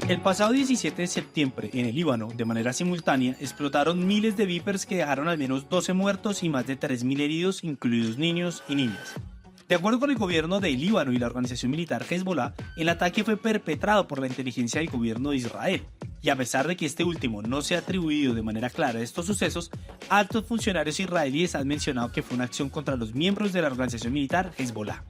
El pasado 17 de septiembre, en el Líbano, de manera simultánea, explotaron miles de Vipers que dejaron al menos 12 muertos y más de 3.000 heridos, incluidos niños y niñas. De acuerdo con el gobierno de Líbano y la organización militar Hezbollah, el ataque fue perpetrado por la inteligencia del gobierno de Israel, y a pesar de que este último no se ha atribuido de manera clara a estos sucesos, altos funcionarios israelíes han mencionado que fue una acción contra los miembros de la organización militar Hezbollah.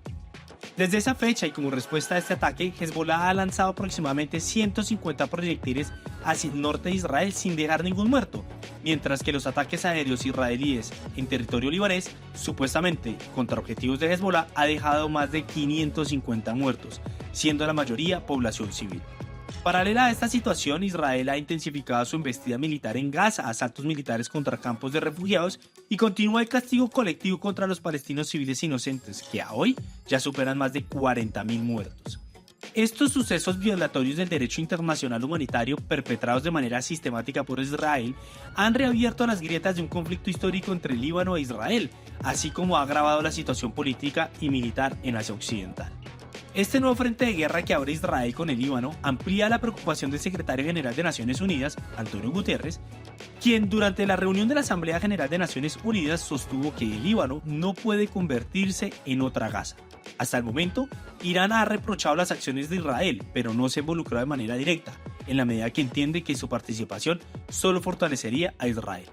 Desde esa fecha y como respuesta a este ataque, Hezbollah ha lanzado aproximadamente 150 proyectiles hacia el norte de Israel sin dejar ningún muerto, mientras que los ataques aéreos israelíes en territorio libanés, supuestamente contra objetivos de Hezbollah, ha dejado más de 550 muertos, siendo la mayoría población civil. Paralela a esta situación, Israel ha intensificado su embestida militar en Gaza, asaltos militares contra campos de refugiados y continúa el castigo colectivo contra los palestinos civiles inocentes, que a hoy ya superan más de 40.000 muertos. Estos sucesos violatorios del derecho internacional humanitario perpetrados de manera sistemática por Israel han reabierto las grietas de un conflicto histórico entre Líbano e Israel, así como ha agravado la situación política y militar en Asia Occidental. Este nuevo frente de guerra que abre Israel con el Líbano amplía la preocupación del secretario general de Naciones Unidas, Antonio Guterres, quien durante la reunión de la Asamblea General de Naciones Unidas sostuvo que el Líbano no puede convertirse en otra Gaza. Hasta el momento, Irán ha reprochado las acciones de Israel, pero no se involucró de manera directa, en la medida que entiende que su participación solo fortalecería a Israel.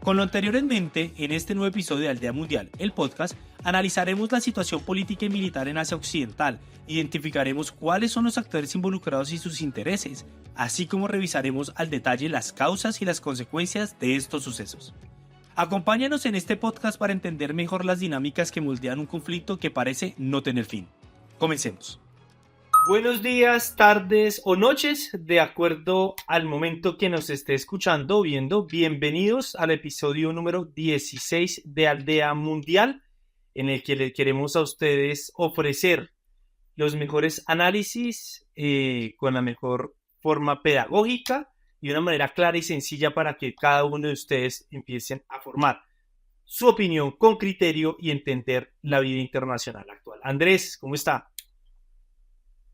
Con lo anterior en mente, en este nuevo episodio de Aldea Mundial, el podcast, analizaremos la situación política y militar en Asia Occidental, identificaremos cuáles son los actores involucrados y sus intereses, así como revisaremos al detalle las causas y las consecuencias de estos sucesos. Acompáñanos en este podcast para entender mejor las dinámicas que moldean un conflicto que parece no tener fin. Comencemos. Buenos días, tardes o noches, de acuerdo al momento que nos esté escuchando o viendo. Bienvenidos al episodio número 16 de Aldea Mundial, en el que le queremos a ustedes ofrecer los mejores análisis con la mejor forma pedagógica y de una manera clara y sencilla para que cada uno de ustedes empiecen a formar su opinión con criterio y entender la vida internacional actual. Andrés, ¿cómo está?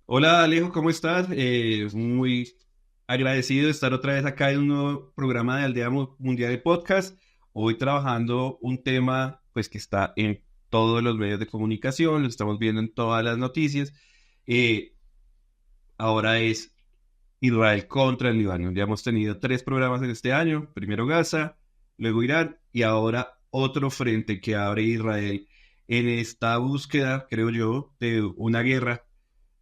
Hola Alejo, ¿cómo estás? Muy agradecido de estar otra vez acá en un nuevo programa de Aldea Mundial de Podcast. Hoy trabajando un tema pues que está en todos los medios de comunicación, lo estamos viendo en todas las noticias. Ahora es Israel contra el Líbano. Ya hemos tenido 3 programas en este año, primero Gaza, luego Irán y ahora otro frente que abre Israel en esta búsqueda, creo yo, de una guerra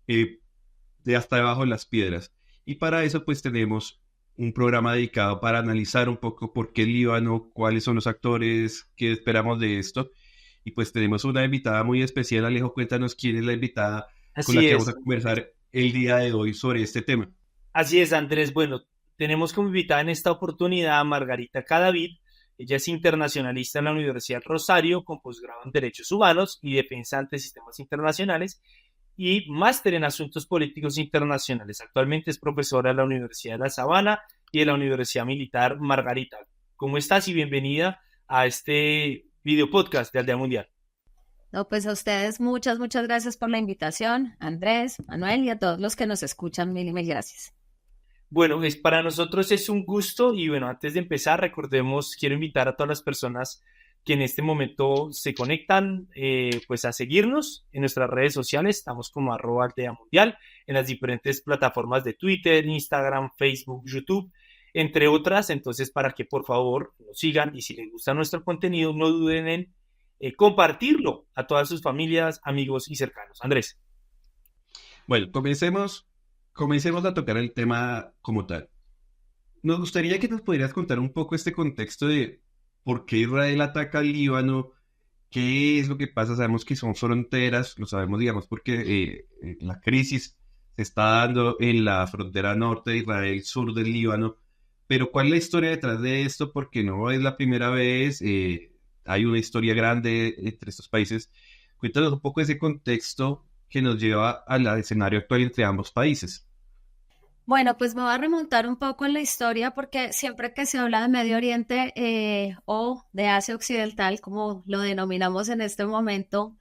de hasta debajo de las piedras. Y para eso pues tenemos un programa dedicado para analizar un poco por qué el Líbano, cuáles son los actores, qué esperamos de esto. Y pues tenemos una invitada muy especial. Alejo, cuéntanos quién es la invitada con la que vamos a conversar el día de hoy sobre este tema. Así es, Andrés. Bueno, tenemos como invitada en esta oportunidad a Margarita Cadavid. Ella es internacionalista en la Universidad Rosario, con posgrado en Derechos Humanos y Defensa ante Sistemas Internacionales y máster en Asuntos Políticos Internacionales. Actualmente es profesora de la Universidad de La Sabana y de la Universidad Militar Margarita. ¿Cómo estás y bienvenida a este video podcast de Aldea Mundial? No, pues a ustedes muchas gracias por la invitación, Andrés, Manuel y a todos los que nos escuchan, mil gracias. Bueno, para nosotros es un gusto y bueno, antes de empezar, recordemos, quiero invitar a todas las personas que en este momento se conectan pues a seguirnos en nuestras redes sociales. Estamos como @Aldea Mundial en las diferentes plataformas de Twitter, Instagram, Facebook, YouTube, entre otras. Entonces, para que por favor nos sigan y si les gusta nuestro contenido, no duden en compartirlo a todas sus familias, amigos y cercanos. Andrés. Bueno, comencemos a tocar el tema como tal. Nos gustaría que nos pudieras contar un poco este contexto de por qué Israel ataca al Líbano, qué es lo que pasa. Sabemos que son fronteras, lo sabemos, digamos, porque la crisis se está dando en la frontera norte de Israel, sur del Líbano, pero ¿cuál es la historia detrás de esto? Porque no es la primera vez, hay una historia grande entre estos países. Cuéntanos un poco ese contexto que nos lleva al escenario actual entre ambos países. Bueno, pues me voy a remontar un poco en la historia porque siempre que se habla de Medio Oriente o de Asia Occidental, como lo denominamos en este momento,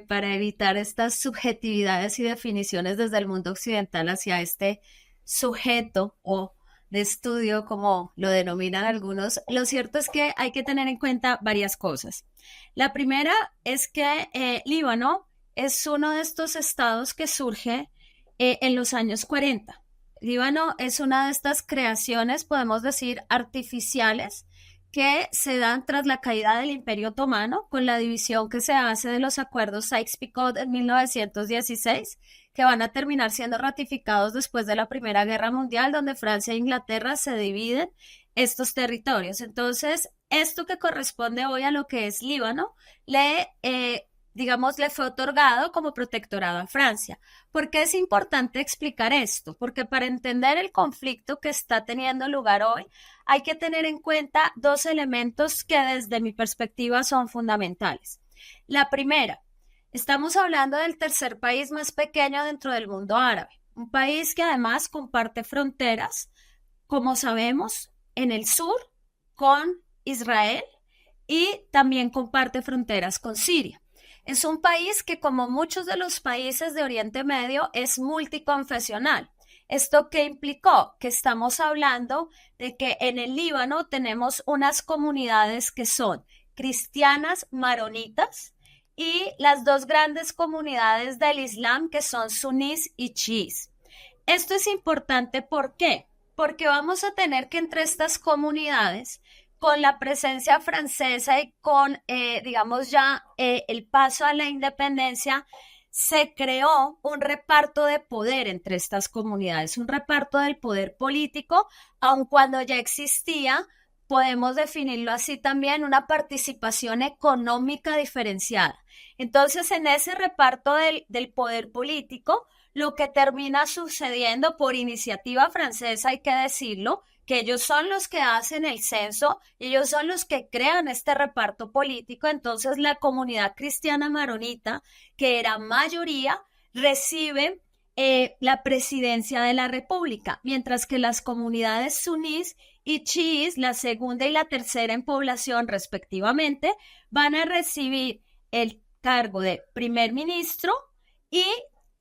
para evitar estas subjetividades y definiciones desde el mundo occidental hacia este sujeto o de estudio, como lo denominan algunos, lo cierto es que hay que tener en cuenta varias cosas. La primera es que Líbano es uno de estos estados que surge en los años 40. Líbano es una de estas creaciones, podemos decir, artificiales que se dan tras la caída del Imperio Otomano con la división que se hace de los acuerdos Sykes-Picot en 1916, que van a terminar siendo ratificados después de la Primera Guerra Mundial, donde Francia e Inglaterra se dividen estos territorios. Entonces, esto que corresponde hoy a lo que es Líbano, le fue otorgado como protectorado a Francia. ¿Por qué es importante explicar esto? Porque para entender el conflicto que está teniendo lugar hoy, hay que tener en cuenta dos elementos que desde mi perspectiva son fundamentales. La primera, estamos hablando del tercer país más pequeño dentro del mundo árabe, un país que además comparte fronteras, como sabemos, en el sur con Israel y también comparte fronteras con Siria. Es un país que, como muchos de los países de Oriente Medio, es multiconfesional. ¿Esto qué implicó? Que estamos hablando de que en el Líbano tenemos unas comunidades que son cristianas maronitas y las dos grandes comunidades del Islam que son sunís y chiís. Esto es importante, ¿por qué? Porque vamos a tener que entre estas comunidades, con la presencia francesa y con, el paso a la independencia, se creó un reparto de poder entre estas comunidades, un reparto del poder político, aun cuando ya existía, podemos definirlo así también, una participación económica diferenciada. Entonces, en ese reparto del poder político, lo que termina sucediendo por iniciativa francesa, hay que decirlo, que ellos son los que hacen el censo, ellos son los que crean este reparto político. Entonces la comunidad cristiana maronita, que era mayoría, recibe la presidencia de la república, mientras que las comunidades sunís y chiís, la segunda y la tercera en población respectivamente, van a recibir el cargo de primer ministro y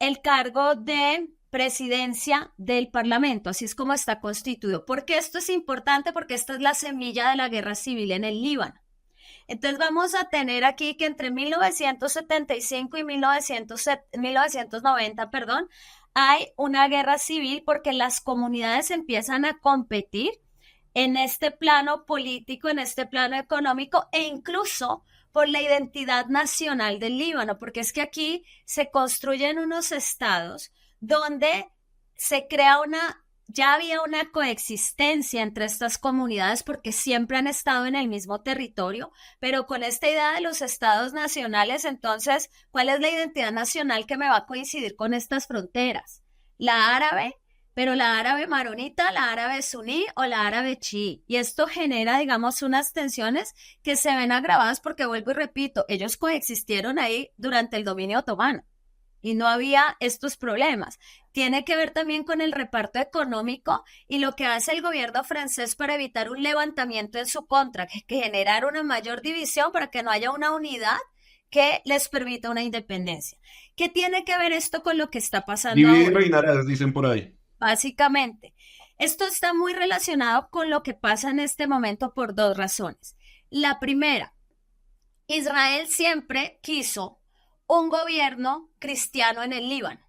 el cargo de presidencia del Parlamento. Así es como está constituido. ¿Por qué esto es importante? Porque esta es la semilla de la guerra civil en el Líbano. Entonces vamos a tener aquí que entre 1975 y 1990, hay una guerra civil porque las comunidades empiezan a competir en este plano político, en este plano económico e incluso por la identidad nacional del Líbano, porque es que aquí se construyen unos estados donde se crea ya había una coexistencia entre estas comunidades porque siempre han estado en el mismo territorio, pero con esta idea de los estados nacionales, entonces, ¿cuál es la identidad nacional que me va a coincidir con estas fronteras? La árabe, pero la árabe maronita, la árabe suní o la árabe chií. Y esto genera, digamos, unas tensiones que se ven agravadas porque, vuelvo y repito, ellos coexistieron ahí durante el dominio otomano y no había estos problemas. Tiene que ver también con el reparto económico y lo que hace el gobierno francés para evitar un levantamiento en su contra, que generar una mayor división para que no haya una unidad que les permita una independencia. ¿Qué tiene que ver esto con lo que está pasando Divide y ahora? reinarás, dicen por ahí. Básicamente, esto está muy relacionado con lo que pasa en este momento por dos razones. La primera, Israel siempre quiso un gobierno cristiano en el Líbano.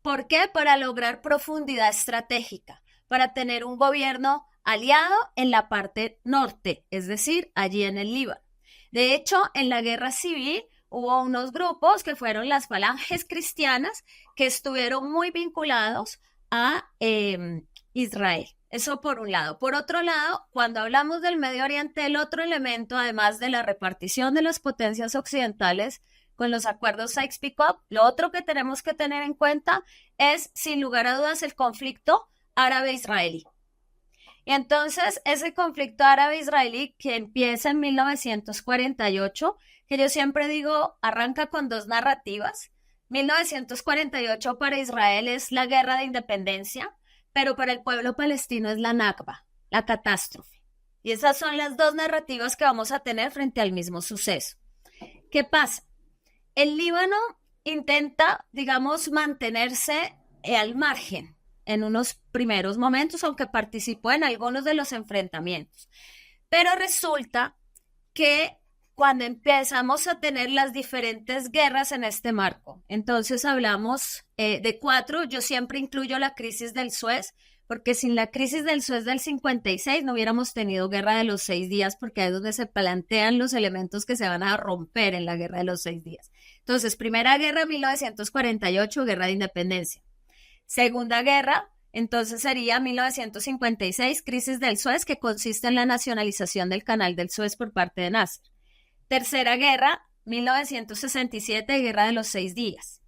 ¿Por qué? Para lograr profundidad estratégica, para tener un gobierno aliado en la parte norte, es decir, allí en el Líbano. De hecho, en la guerra civil hubo unos grupos que fueron las falanges cristianas que estuvieron muy vinculados a Israel. Eso por un lado. Por otro lado, cuando hablamos del Medio Oriente, el otro elemento, además de la repartición de las potencias occidentales con los acuerdos Sykes-Picot, lo otro que tenemos que tener en cuenta es, sin lugar a dudas, el conflicto árabe-israelí. Y entonces, ese conflicto árabe-israelí que empieza en 1948, que yo siempre digo, arranca con dos narrativas. 1948 para Israel es la guerra de independencia, pero para el pueblo palestino es la Nakba, la catástrofe. Y esas son las dos narrativas que vamos a tener frente al mismo suceso. ¿Qué pasa? El Líbano intenta, digamos, mantenerse al margen en unos primeros momentos, aunque participó en algunos de los enfrentamientos. Pero resulta que cuando empezamos a tener las diferentes guerras en este marco, entonces hablamos de 4, yo siempre incluyo la crisis del Suez, porque sin la crisis del Suez del 56 no hubiéramos tenido guerra de los 6 días, porque ahí es donde se plantean los elementos que se van a romper en la guerra de los 6 días. Entonces, primera guerra, 1948, guerra de independencia. Segunda guerra, entonces sería 1956, crisis del Suez, que consiste en la nacionalización del canal del Suez por parte de Nasser. Tercera guerra, 1967, guerra de los 6 días.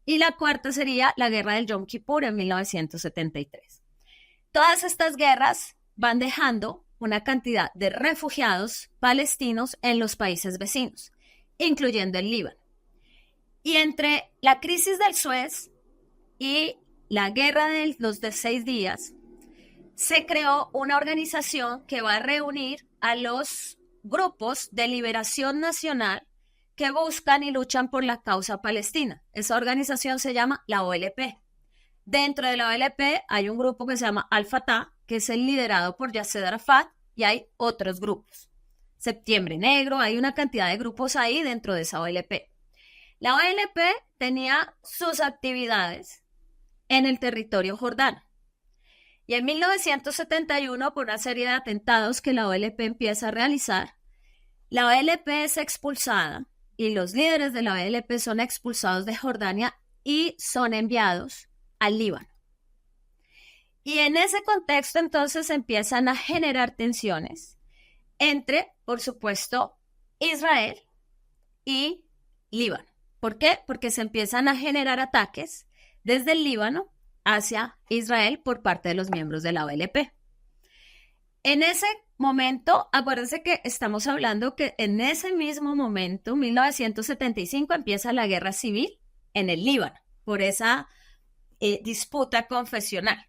Y la cuarta sería la guerra del Yom Kippur en 1973. Todas estas guerras van dejando una cantidad de refugiados palestinos en los países vecinos, incluyendo el Líbano. Y entre la crisis del Suez y la guerra de los 6 días, se creó una organización que va a reunir a los grupos de liberación nacional que buscan y luchan por la causa palestina. Esa organización se llama la OLP. Dentro de la OLP hay un grupo que se llama Al-Fatah, que es el liderado por Yasser Arafat, y hay otros grupos. Septiembre Negro, hay una cantidad de grupos ahí dentro de esa OLP. La OLP tenía sus actividades en el territorio jordano. Y en 1971, por una serie de atentados que la OLP empieza a realizar, la OLP es expulsada y los líderes de la OLP son expulsados de Jordania y son enviados al Líbano. Y en ese contexto entonces empiezan a generar tensiones entre, por supuesto, Israel y Líbano. ¿Por qué? Porque se empiezan a generar ataques desde el Líbano hacia Israel por parte de los miembros de la OLP. En ese momento, acuérdense que estamos hablando que en ese mismo momento, 1975, empieza la guerra civil en el Líbano por esa disputa confesional.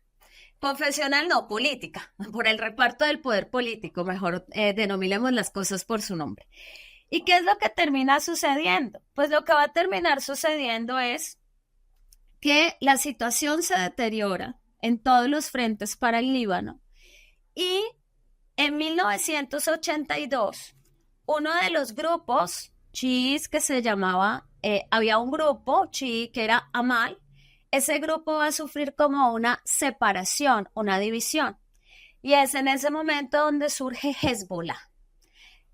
Confesional no, política, por el reparto del poder político, mejor denominemos las cosas por su nombre. ¿Y qué es lo que termina sucediendo? Pues lo que va a terminar sucediendo es que la situación se deteriora en todos los frentes para el Líbano y en 1982 uno de los grupos chiíes que se llamaba, había un grupo chií que era Amal, ese grupo va a sufrir como una separación, una división, y es en ese momento donde surge Hezbollah.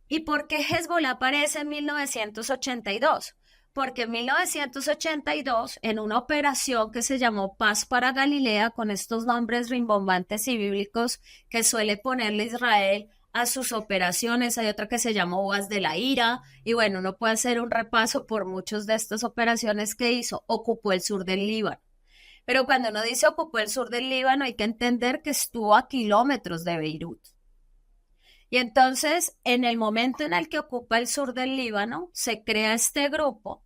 ¿Y por qué Hezbollah aparece en 1982? Porque en 1982, en una operación que se llamó Paz para Galilea, con estos nombres rimbombantes y bíblicos que suele ponerle Israel a sus operaciones, hay otra que se llamó Uvas de la Ira, y bueno, uno puede hacer un repaso por muchas de estas operaciones que hizo. Ocupó el sur del Líbano. Pero cuando uno dice ocupó el sur del Líbano, hay que entender que estuvo a kilómetros de Beirut. Y entonces, en el momento en el que ocupa el sur del Líbano, se crea este grupo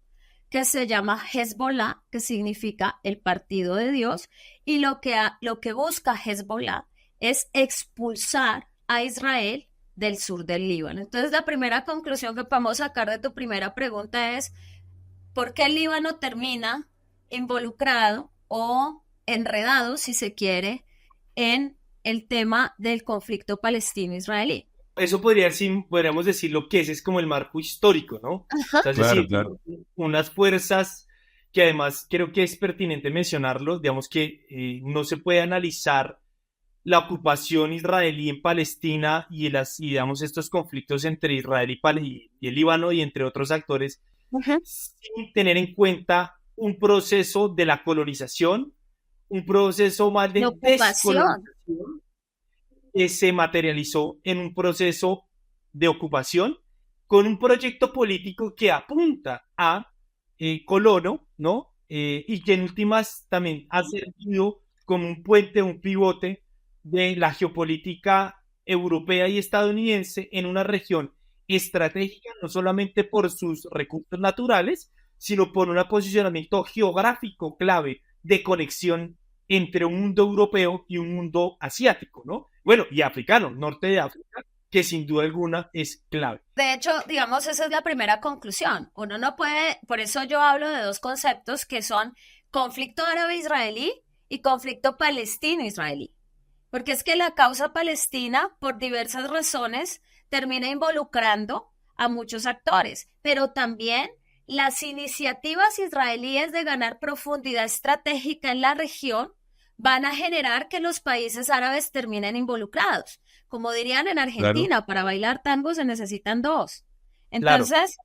que se llama Hezbollah, que significa el partido de Dios, y lo que busca Hezbollah es expulsar a Israel del sur del Líbano. Entonces, la primera conclusión que podemos sacar de tu primera pregunta es ¿por qué el Líbano termina involucrado o enredado, si se quiere, en el tema del conflicto palestino-israelí? Eso podríamos decir lo que es como el marco histórico, ¿no? Ajá. O sea, es Claro, decir, claro. unas fuerzas que además creo que es pertinente mencionarlo, digamos que no se puede analizar la ocupación israelí en Palestina y digamos estos conflictos entre Israel y el Líbano y entre otros actores Ajá. sin tener en cuenta un proceso de la colonización, un proceso más De de ocupación. descolonización que se materializó en un proceso de ocupación con un proyecto político que apunta a colono, ¿no? Y que en últimas también ha servido como un puente, un pivote de la geopolítica europea y estadounidense en una región estratégica, no solamente por sus recursos naturales, sino por un posicionamiento geográfico clave de conexión entre un mundo europeo y un mundo asiático, ¿no? Bueno, y africano, norte de África, que sin duda alguna es clave. De hecho, digamos, esa es la primera conclusión. Uno no puede, por eso yo hablo de dos conceptos que son conflicto árabe-israelí y conflicto palestino-israelí. Porque es que la causa palestina, por diversas razones, termina involucrando a muchos actores, pero también las iniciativas israelíes de ganar profundidad estratégica en la región van a generar que los países árabes terminen involucrados. Como dirían en Claro, Argentina, para bailar tango se necesitan dos. Claro, Entonces,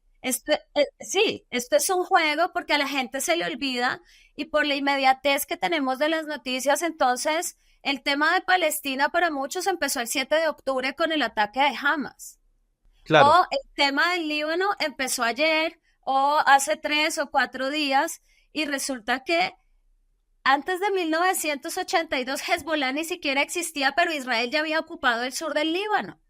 sí, esto es un juego porque a la gente se le olvida y por la inmediatez que tenemos de las noticias, entonces el tema de Palestina para muchos empezó el 7 de octubre con el ataque de Hamas. claro. O el tema del Líbano empezó ayer o hace 3 o 4 días y resulta que antes de 1982 Hezbollah ni siquiera existía, pero Israel ya había ocupado el sur del Líbano.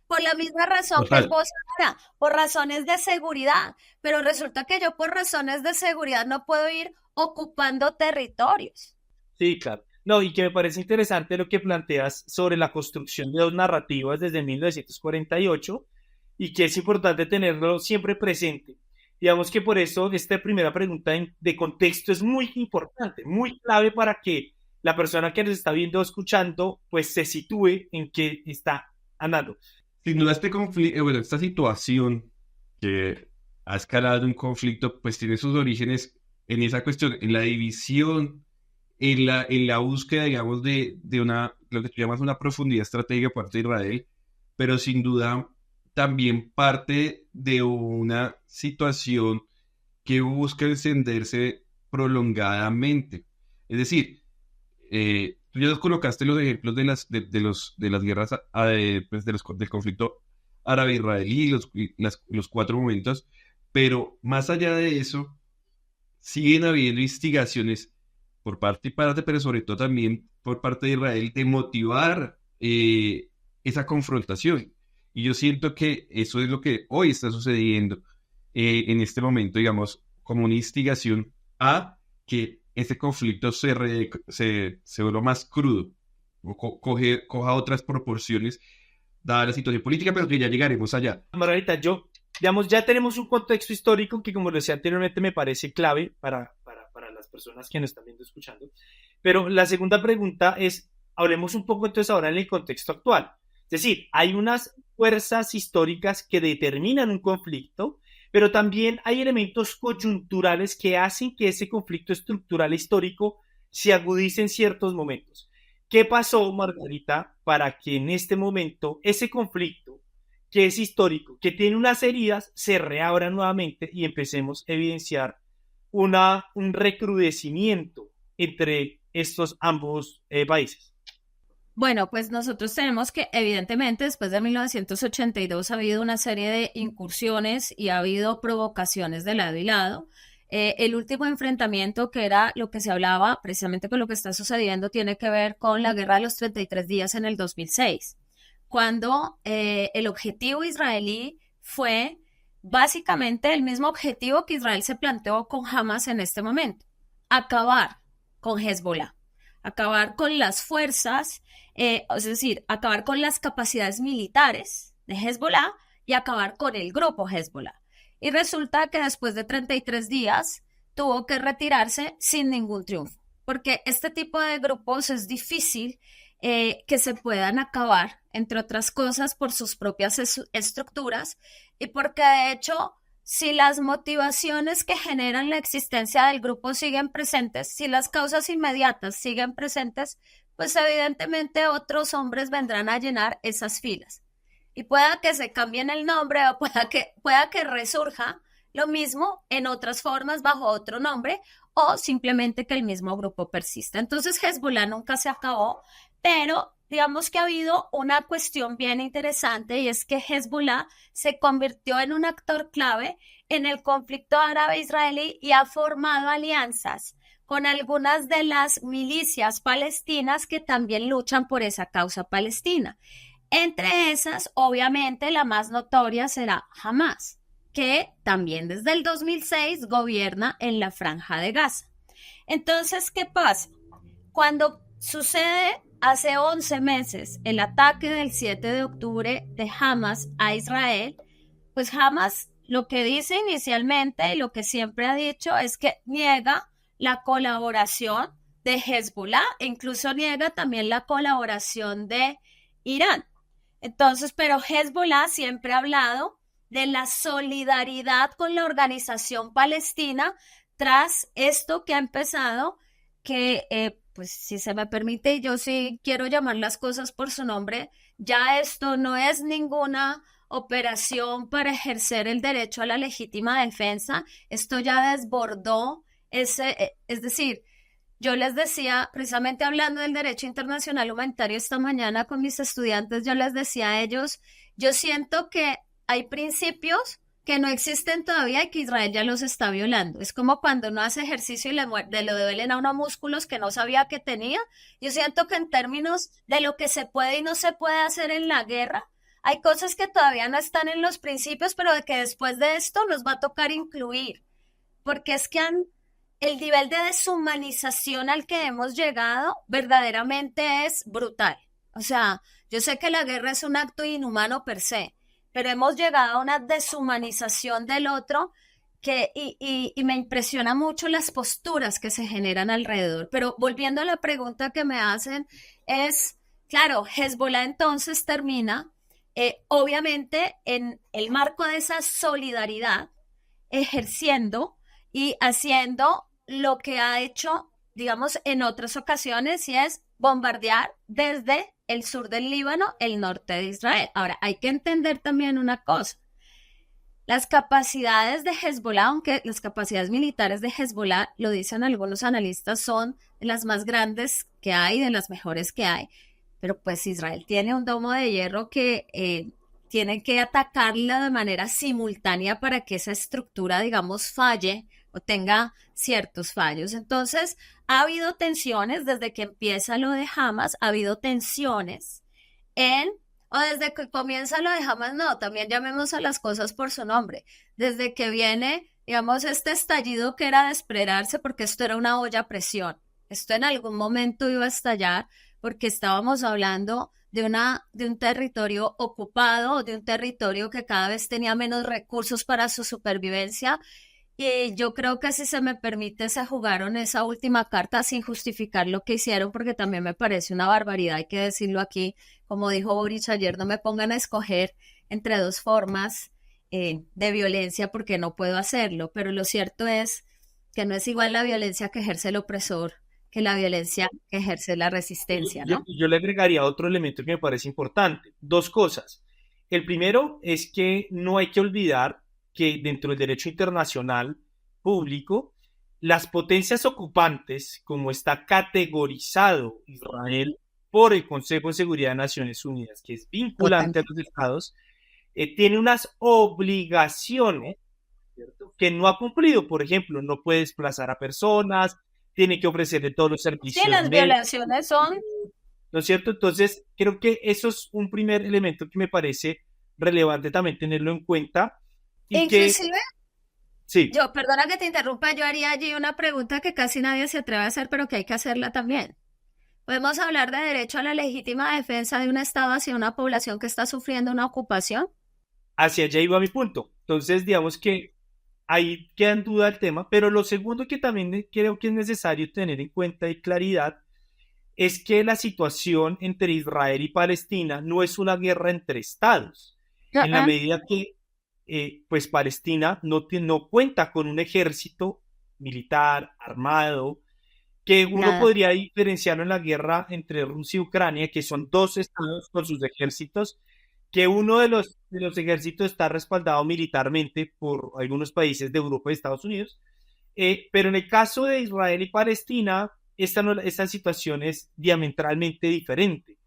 Por la misma razón que el total. Bosnia, por razones de seguridad. Pero resulta que yo por razones de seguridad no puedo ir ocupando territorios. Sí, claro. No, y que me parece interesante lo que planteas sobre la construcción de dos narrativas desde 1948 y que es importante tenerlo siempre presente. Digamos que por eso esta primera pregunta de contexto es muy importante, muy clave para que la persona que nos está viendo o escuchando pues se sitúe en qué está andando. Sin duda este conflicto, bueno, esta situación que ha escalado un conflicto, pues tiene sus orígenes en esa cuestión, en la división, en la búsqueda, digamos, de una, lo que tú llamas una profundidad estratégica por parte de Israel, pero sin duda también parte de una situación que busca encenderse prolongadamente. Es decir, tú ya nos colocaste los ejemplos de las guerras, pues, del conflicto árabe-israelí, los cuatro momentos, pero más allá de eso, siguen habiendo instigaciones por parte y parte, pero sobre todo también por parte de Israel, de motivar esa confrontación. Y yo siento que eso es lo que hoy está sucediendo en este momento, digamos, como una instigación a que este conflicto se vuelva más crudo, o coja otras proporciones, dada la situación política, pero que ya llegaremos allá. Margarita, digamos, ya tenemos un contexto histórico que, como lo decía anteriormente, me parece clave para las personas que nos están viendo, escuchando. Pero la segunda pregunta es, hablemos un poco entonces ahora en el contexto actual. Es decir, hay unas fuerzas históricas que determinan un conflicto, pero también hay elementos coyunturales que hacen que ese conflicto estructural histórico se agudice en ciertos momentos. ¿Qué pasó, Margarita, para que en este momento ese conflicto, que es histórico, que tiene unas heridas, se reabra nuevamente y empecemos a evidenciar un recrudecimiento entre estos ambos países? Bueno, pues nosotros tenemos que, evidentemente, después de 1982 ha habido una serie de incursiones y ha habido provocaciones de lado y lado. El último enfrentamiento, que era lo que se hablaba precisamente con lo que está sucediendo, tiene que ver con la guerra de los 33 días en el 2006, cuando el objetivo israelí fue básicamente el mismo objetivo que Israel se planteó con Hamas en este momento: acabar con Hezbollah, acabar con las fuerzas, es decir, acabar con las capacidades militares de Hezbollah y acabar con el grupo Hezbollah. Y resulta que después de 33 días tuvo que retirarse sin ningún triunfo, porque este tipo de grupos es difícil que se puedan acabar, entre otras cosas, por sus propias estructuras y porque de hecho, si las motivaciones que generan la existencia del grupo siguen presentes, si las causas inmediatas siguen presentes, pues evidentemente otros hombres vendrán a llenar esas filas. Y pueda que se cambien el nombre o pueda que resurja lo mismo en otras formas bajo otro nombre o simplemente que el mismo grupo persista. Entonces Hezbollah nunca se acabó, pero digamos que ha habido una cuestión bien interesante y es que Hezbollah se convirtió en un actor clave en el conflicto árabe-israelí y ha formado alianzas con algunas de las milicias palestinas que también luchan por esa causa palestina. Entre esas, obviamente, la más notoria será Hamas, que también desde el 2006 gobierna en la Franja de Gaza. Entonces, ¿qué pasa? Cuando sucede hace 11 meses el ataque del 7 de octubre de Hamas a Israel, pues Hamas lo que dice inicialmente y lo que siempre ha dicho es que niega la colaboración de Hezbollah e incluso niega también la colaboración de Irán. Entonces, pero Hezbollah siempre ha hablado de la solidaridad con la organización palestina tras esto que ha empezado, que pues si se me permite, yo sí quiero llamar las cosas por su nombre, ya esto no es ninguna operación para ejercer el derecho a la legítima defensa, esto ya desbordó es decir, yo les decía, precisamente hablando del derecho internacional humanitario esta mañana con mis estudiantes, yo les decía a ellos, yo siento que hay principios que no existen todavía y que Israel ya los está violando. Es como cuando uno hace ejercicio y le duelen a uno músculos que no sabía que tenía. Yo siento que en términos de lo que se puede y no se puede hacer en la guerra, hay cosas que todavía no están en los principios, pero de que después de esto nos va a tocar incluir, porque es que el nivel de deshumanización al que hemos llegado verdaderamente es brutal. O sea, yo sé que la guerra es un acto inhumano per se, pero hemos llegado a una deshumanización del otro y me impresiona mucho las posturas que se generan alrededor. Pero volviendo a la pregunta que me hacen, es, claro, Hezbollah entonces termina, obviamente, en el marco de esa solidaridad, ejerciendo y haciendo lo que ha hecho, digamos, en otras ocasiones, y es bombardear desde el sur del Líbano, el norte de Israel. Ahora, hay que entender también una cosa. Las capacidades de Hezbollah, aunque las capacidades militares de Hezbollah, lo dicen algunos analistas, son de las más grandes que hay, de las mejores que hay, pero pues Israel tiene un domo de hierro que tiene que atacarla de manera simultánea para que esa estructura, digamos, falle o tenga ciertos fallos. Entonces, ha habido tensiones desde que empieza lo de Hamas, ha habido tensiones o desde que comienza lo de Hamas, no, también llamemos a las cosas por su nombre, desde que viene, digamos, este estallido que era de esperarse, porque esto era una olla a presión, esto en algún momento iba a estallar, porque estábamos hablando de un territorio ocupado, de un territorio que cada vez tenía menos recursos para su supervivencia. Y yo creo que si se me permite, se jugaron esa última carta sin justificar lo que hicieron, porque también me parece una barbaridad, hay que decirlo aquí, como dijo Boric ayer, no me pongan a escoger entre dos formas de violencia porque no puedo hacerlo, pero lo cierto es que no es igual la violencia que ejerce el opresor que la violencia que ejerce la resistencia, ¿no? Yo le agregaría otro elemento que me parece importante. Dos cosas. El primero es que no hay que olvidar que dentro del derecho internacional público, las potencias ocupantes, como está categorizado Israel por el Consejo de Seguridad de Naciones Unidas, que es vinculante a los estados, tiene unas obligaciones, ¿cierto?, que no ha cumplido. Por ejemplo, no puede desplazar a personas, tiene que ofrecerle todos los servicios. Sí, las violaciones son... ¿No es cierto? Entonces, creo que eso es un primer elemento que me parece relevante también tenerlo en cuenta. Y inclusive, sí. Yo, perdona que te interrumpa, yo haría allí una pregunta que casi nadie se atreve a hacer, pero que hay que hacerla también. ¿Podemos hablar de derecho a la legítima defensa de un Estado hacia una población que está sufriendo una ocupación? Hacia allá iba mi punto. Entonces, digamos que ahí queda en duda el tema, pero lo segundo que también creo que es necesario tener en cuenta y claridad es que la situación entre Israel y Palestina no es una guerra entre estados, en la medida que pues Palestina no cuenta con un ejército militar, armado, que uno podría diferenciarlo en la guerra entre Rusia y Ucrania, que son dos estados con sus ejércitos, que uno de los ejércitos está respaldado militarmente por algunos países de Europa y Estados Unidos, pero en el caso de Israel y Palestina, esta situación es diametralmente diferente.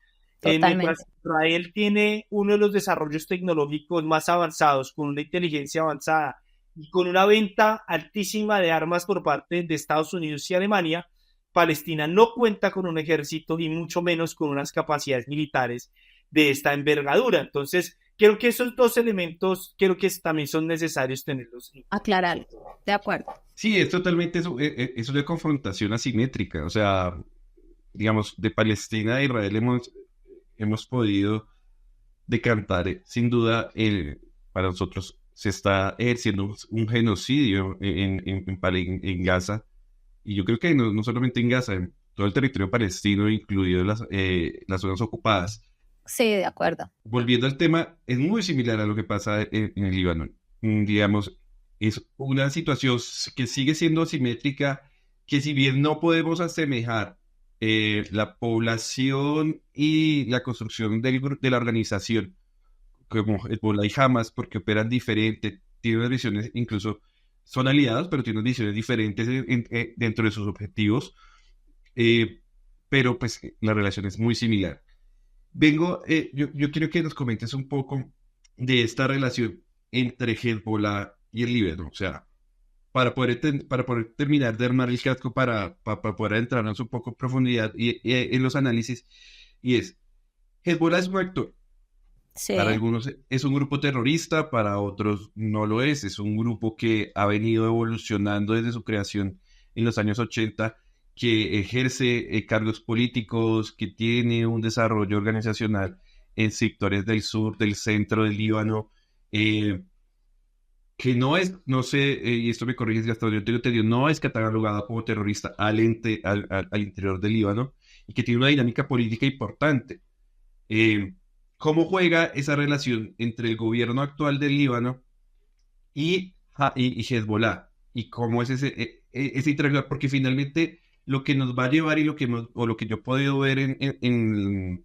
Mientras Israel tiene uno de los desarrollos tecnológicos más avanzados, con una inteligencia avanzada y con una venta altísima de armas por parte de Estados Unidos y Alemania, Palestina no cuenta con un ejército y mucho menos con unas capacidades militares de esta envergadura. Entonces, creo que esos dos elementos, creo que también son necesarios tenerlos. Aclarar, de acuerdo. Sí, es totalmente eso de confrontación asimétrica. O sea, digamos, de Palestina a Israel hemos podido decantar, sin duda, para nosotros se está ejerciendo un genocidio en Gaza. Y yo creo que no solamente en Gaza, todo el territorio palestino, incluido las zonas ocupadas. Sí, de acuerdo. Volviendo al tema, es muy similar a lo que pasa en el Líbano. Digamos, es una situación que sigue siendo asimétrica, que si bien no podemos asemejar la población y la construcción de la organización, como Hezbollah y Hamas, porque operan diferente, tienen unas visiones, incluso son aliados, pero tienen visiones diferentes dentro de sus objetivos, eh, pero pues la relación es muy similar. Yo quiero que nos comentes un poco de esta relación entre Hezbollah y el Líbano, o sea, para poder terminar de armar el casco, para poder entrarnos un poco en profundidad en los análisis, y es, Hezbollah es un actor, Sí. para algunos es un grupo terrorista, para otros no lo es un grupo que ha venido evolucionando desde su creación en los años 80, que ejerce cargos políticos, que tiene un desarrollo organizacional en sectores del sur, del centro del Líbano, eh, que no es, no sé, y esto me corriges, Gastón, yo te digo, no es catalogada como terrorista al interior del Líbano, y que tiene una dinámica política importante. Eh, ¿Cómo juega esa relación entre el gobierno actual del Líbano y Hezbollah? ¿Y cómo es ese interactuar? Porque finalmente lo que nos va a llevar y o lo que yo he podido ver en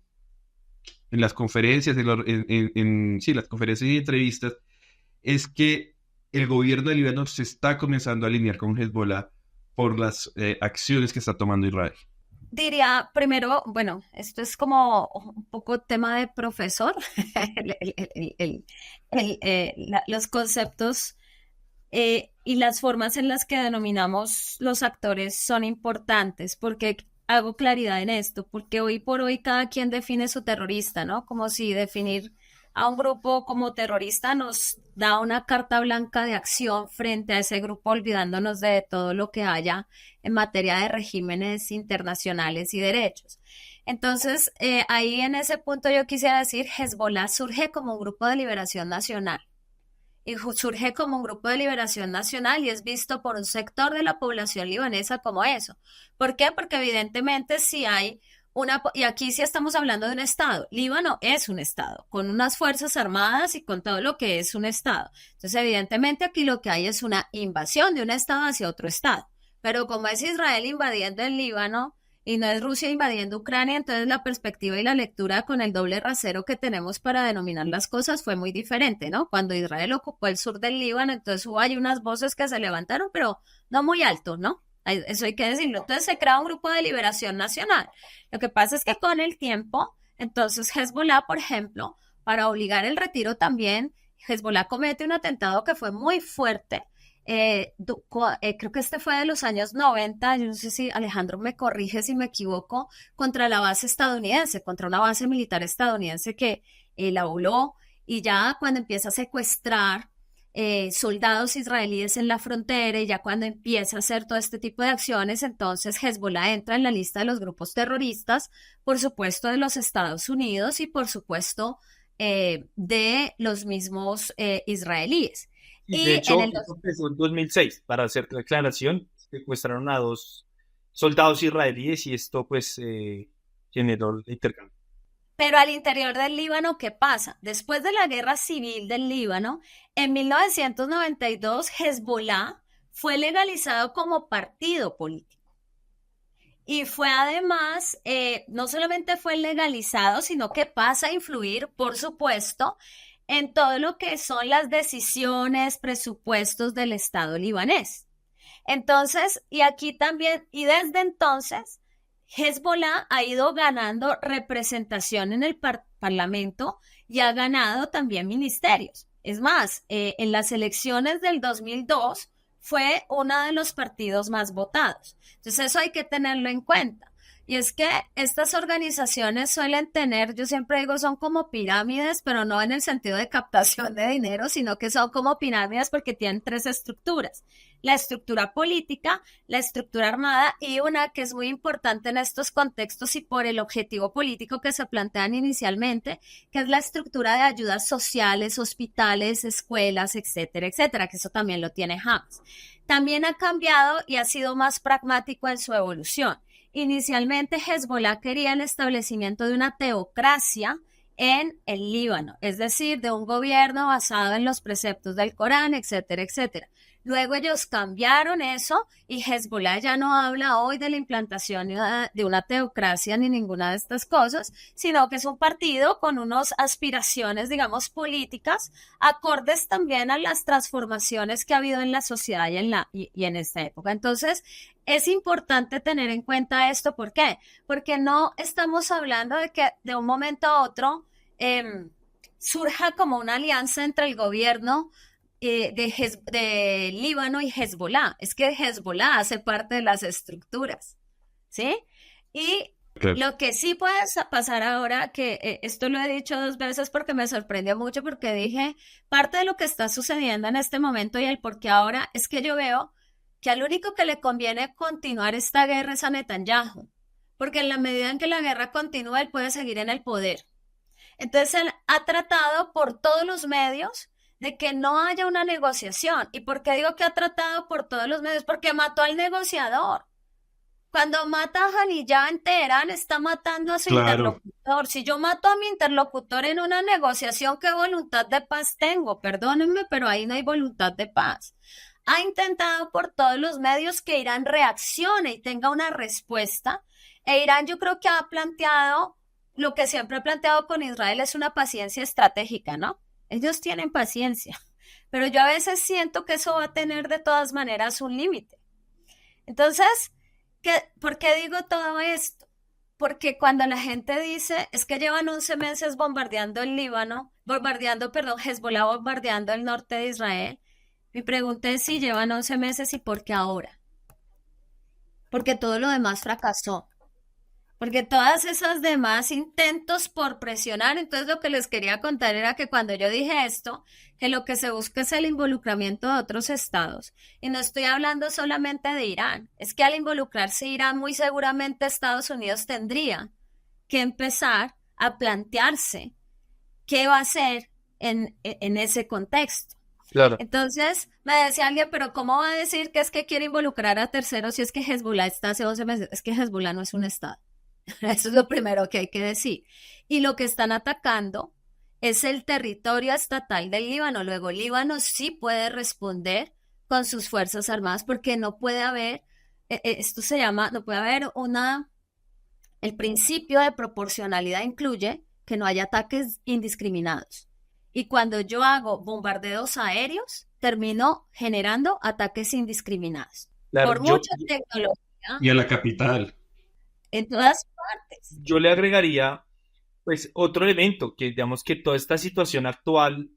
las conferencias, sí, las conferencias y entrevistas, es que el gobierno del Líbano se está comenzando a alinear con Hezbollah por las acciones que está tomando Israel. Diría primero, bueno, esto es como un poco tema de profesor, los conceptos y las formas en las que denominamos los actores son importantes porque hago claridad en esto, porque hoy por hoy cada quien define su terrorista, ¿no? Como si definir a un grupo como terrorista nos da una carta blanca de acción frente a ese grupo, olvidándonos de todo lo que haya en materia de regímenes internacionales y derechos. Entonces, ahí en ese punto yo quisiera decir, Hezbollah surge como un grupo de liberación nacional y surge como un grupo de liberación nacional y es visto por un sector de la población libanesa como eso. ¿Por qué? Porque evidentemente si hay y aquí sí estamos hablando de un Estado. Líbano es un Estado, con unas fuerzas armadas y con todo lo que es un Estado. Entonces, evidentemente aquí lo que hay es una invasión de un Estado hacia otro Estado. Pero como es Israel invadiendo el Líbano y no es Rusia invadiendo Ucrania, entonces la perspectiva y la lectura con el doble rasero que tenemos para denominar las cosas fue muy diferente, ¿no? Cuando Israel ocupó el sur del Líbano, entonces hubo ahí unas voces que se levantaron, pero no muy alto, ¿no? Eso hay que decirlo. Entonces se crea un grupo de liberación nacional. Lo que pasa es que con el tiempo, entonces Hezbollah, por ejemplo, para obligar el retiro también, Hezbollah comete un atentado que fue muy fuerte. Creo que este fue de los años 90, yo no sé si Alejandro me corrige si me equivoco, contra la base estadounidense, contra una base militar estadounidense que la voló y ya cuando empieza a secuestrar soldados israelíes en la frontera y ya cuando empieza a hacer todo este tipo de acciones, entonces Hezbollah entra en la lista de los grupos terroristas, por supuesto de los Estados Unidos y por supuesto de los mismos israelíes. Y de hecho, eso empezó en 2006, para hacer la aclaración, secuestraron a 2 soldados israelíes y esto pues generó el intercambio. Pero al interior del Líbano, ¿qué pasa? Después de la guerra civil del Líbano, en 1992 Hezbollah fue legalizado como partido político. Y fue además, no solamente fue legalizado, sino que pasa a influir, por supuesto, en todo lo que son las decisiones, presupuestos del Estado libanés. Entonces, y aquí también, y desde entonces, Hezbollah ha ido ganando representación en el Parlamento y ha ganado también ministerios. Es más, en las elecciones del 2002 fue uno de los partidos más votados. Entonces eso hay que tenerlo en cuenta. Y es que estas organizaciones suelen tener, yo siempre digo, son como pirámides, pero no en el sentido de captación de dinero, sino que son como pirámides porque tienen 3 estructuras. La estructura política, la estructura armada y una que es muy importante en estos contextos y por el objetivo político que se plantean inicialmente, que es la estructura de ayudas sociales, hospitales, escuelas, etcétera, etcétera, que eso también lo tiene Hamas. También ha cambiado y ha sido más pragmático en su evolución. inicialmente Hezbollah quería el establecimiento de una teocracia en el Líbano, es decir, de un gobierno basado en los preceptos del Corán, etcétera, etcétera. Luego ellos cambiaron eso y Hezbollah ya no habla hoy de la implantación de una teocracia ni ninguna de estas cosas, sino que es un partido con unas aspiraciones, digamos, políticas, acordes también a las transformaciones que ha habido en la sociedad y en esta época. Entonces, es importante tener en cuenta esto. ¿Por qué? Porque no estamos hablando de que de un momento a otro surja como una alianza entre el gobierno de Líbano y Hezbollah. Es que Hezbollah hace parte de las estructuras, ¿sí? Y Claro. lo que sí puede pasar ahora, que esto lo he dicho 2 veces porque me sorprendió mucho, porque dije, parte de lo que está sucediendo en este momento y el por qué ahora es que yo veo que al único que le conviene continuar esta guerra es a Netanyahu, porque en la medida en que la guerra continúa, él puede seguir en el poder. Entonces él ha tratado por todos los medios de que no haya una negociación. ¿Y por qué digo que ha tratado por todos los medios? Porque mató al negociador. Cuando mata a Haniyeh en Teherán, está matando a su Claro. interlocutor. Si yo mato a mi interlocutor en una negociación, ¿qué voluntad de paz tengo? Perdónenme, pero ahí no hay voluntad de paz. Ha intentado por todos los medios que Irán reaccione y tenga una respuesta. E Irán, yo creo que ha planteado lo que siempre ha planteado con Israel, es una paciencia estratégica, ¿no? Ellos tienen paciencia, pero yo a veces siento que eso va a tener de todas maneras un límite. Entonces, ¿por qué digo todo esto? Porque cuando la gente dice, es que llevan 11 meses bombardeando el Líbano, Hezbollah bombardeando el norte de Israel, mi pregunta es si llevan 11 meses y por qué ahora. Porque todo lo demás fracasó. Porque todas esas demás intentos por presionar, entonces lo que les quería contar era que cuando yo dije esto, que lo que se busca es el involucramiento de otros estados. Y no estoy hablando solamente de Irán, es que al involucrarse Irán, muy seguramente Estados Unidos tendría que empezar a plantearse qué va a hacer en ese contexto. Claro. Entonces me decía alguien, pero ¿cómo va a decir que es que quiere involucrar a terceros si es que Hezbollah está hace 11 meses? Es que Hezbollah no es un estado. Eso es lo primero que hay que decir. Y lo que están atacando es el territorio estatal del Líbano. Luego, Líbano sí puede responder con sus fuerzas armadas porque no puede haber, esto se llama, no puede haber el principio de proporcionalidad incluye que no haya ataques indiscriminados. Y cuando yo hago bombardeos aéreos, termino generando ataques indiscriminados. Claro, Por mucha tecnología, Y a la capital. en todas partes. yo le agregaría, pues, otro elemento, que digamos que toda esta situación actual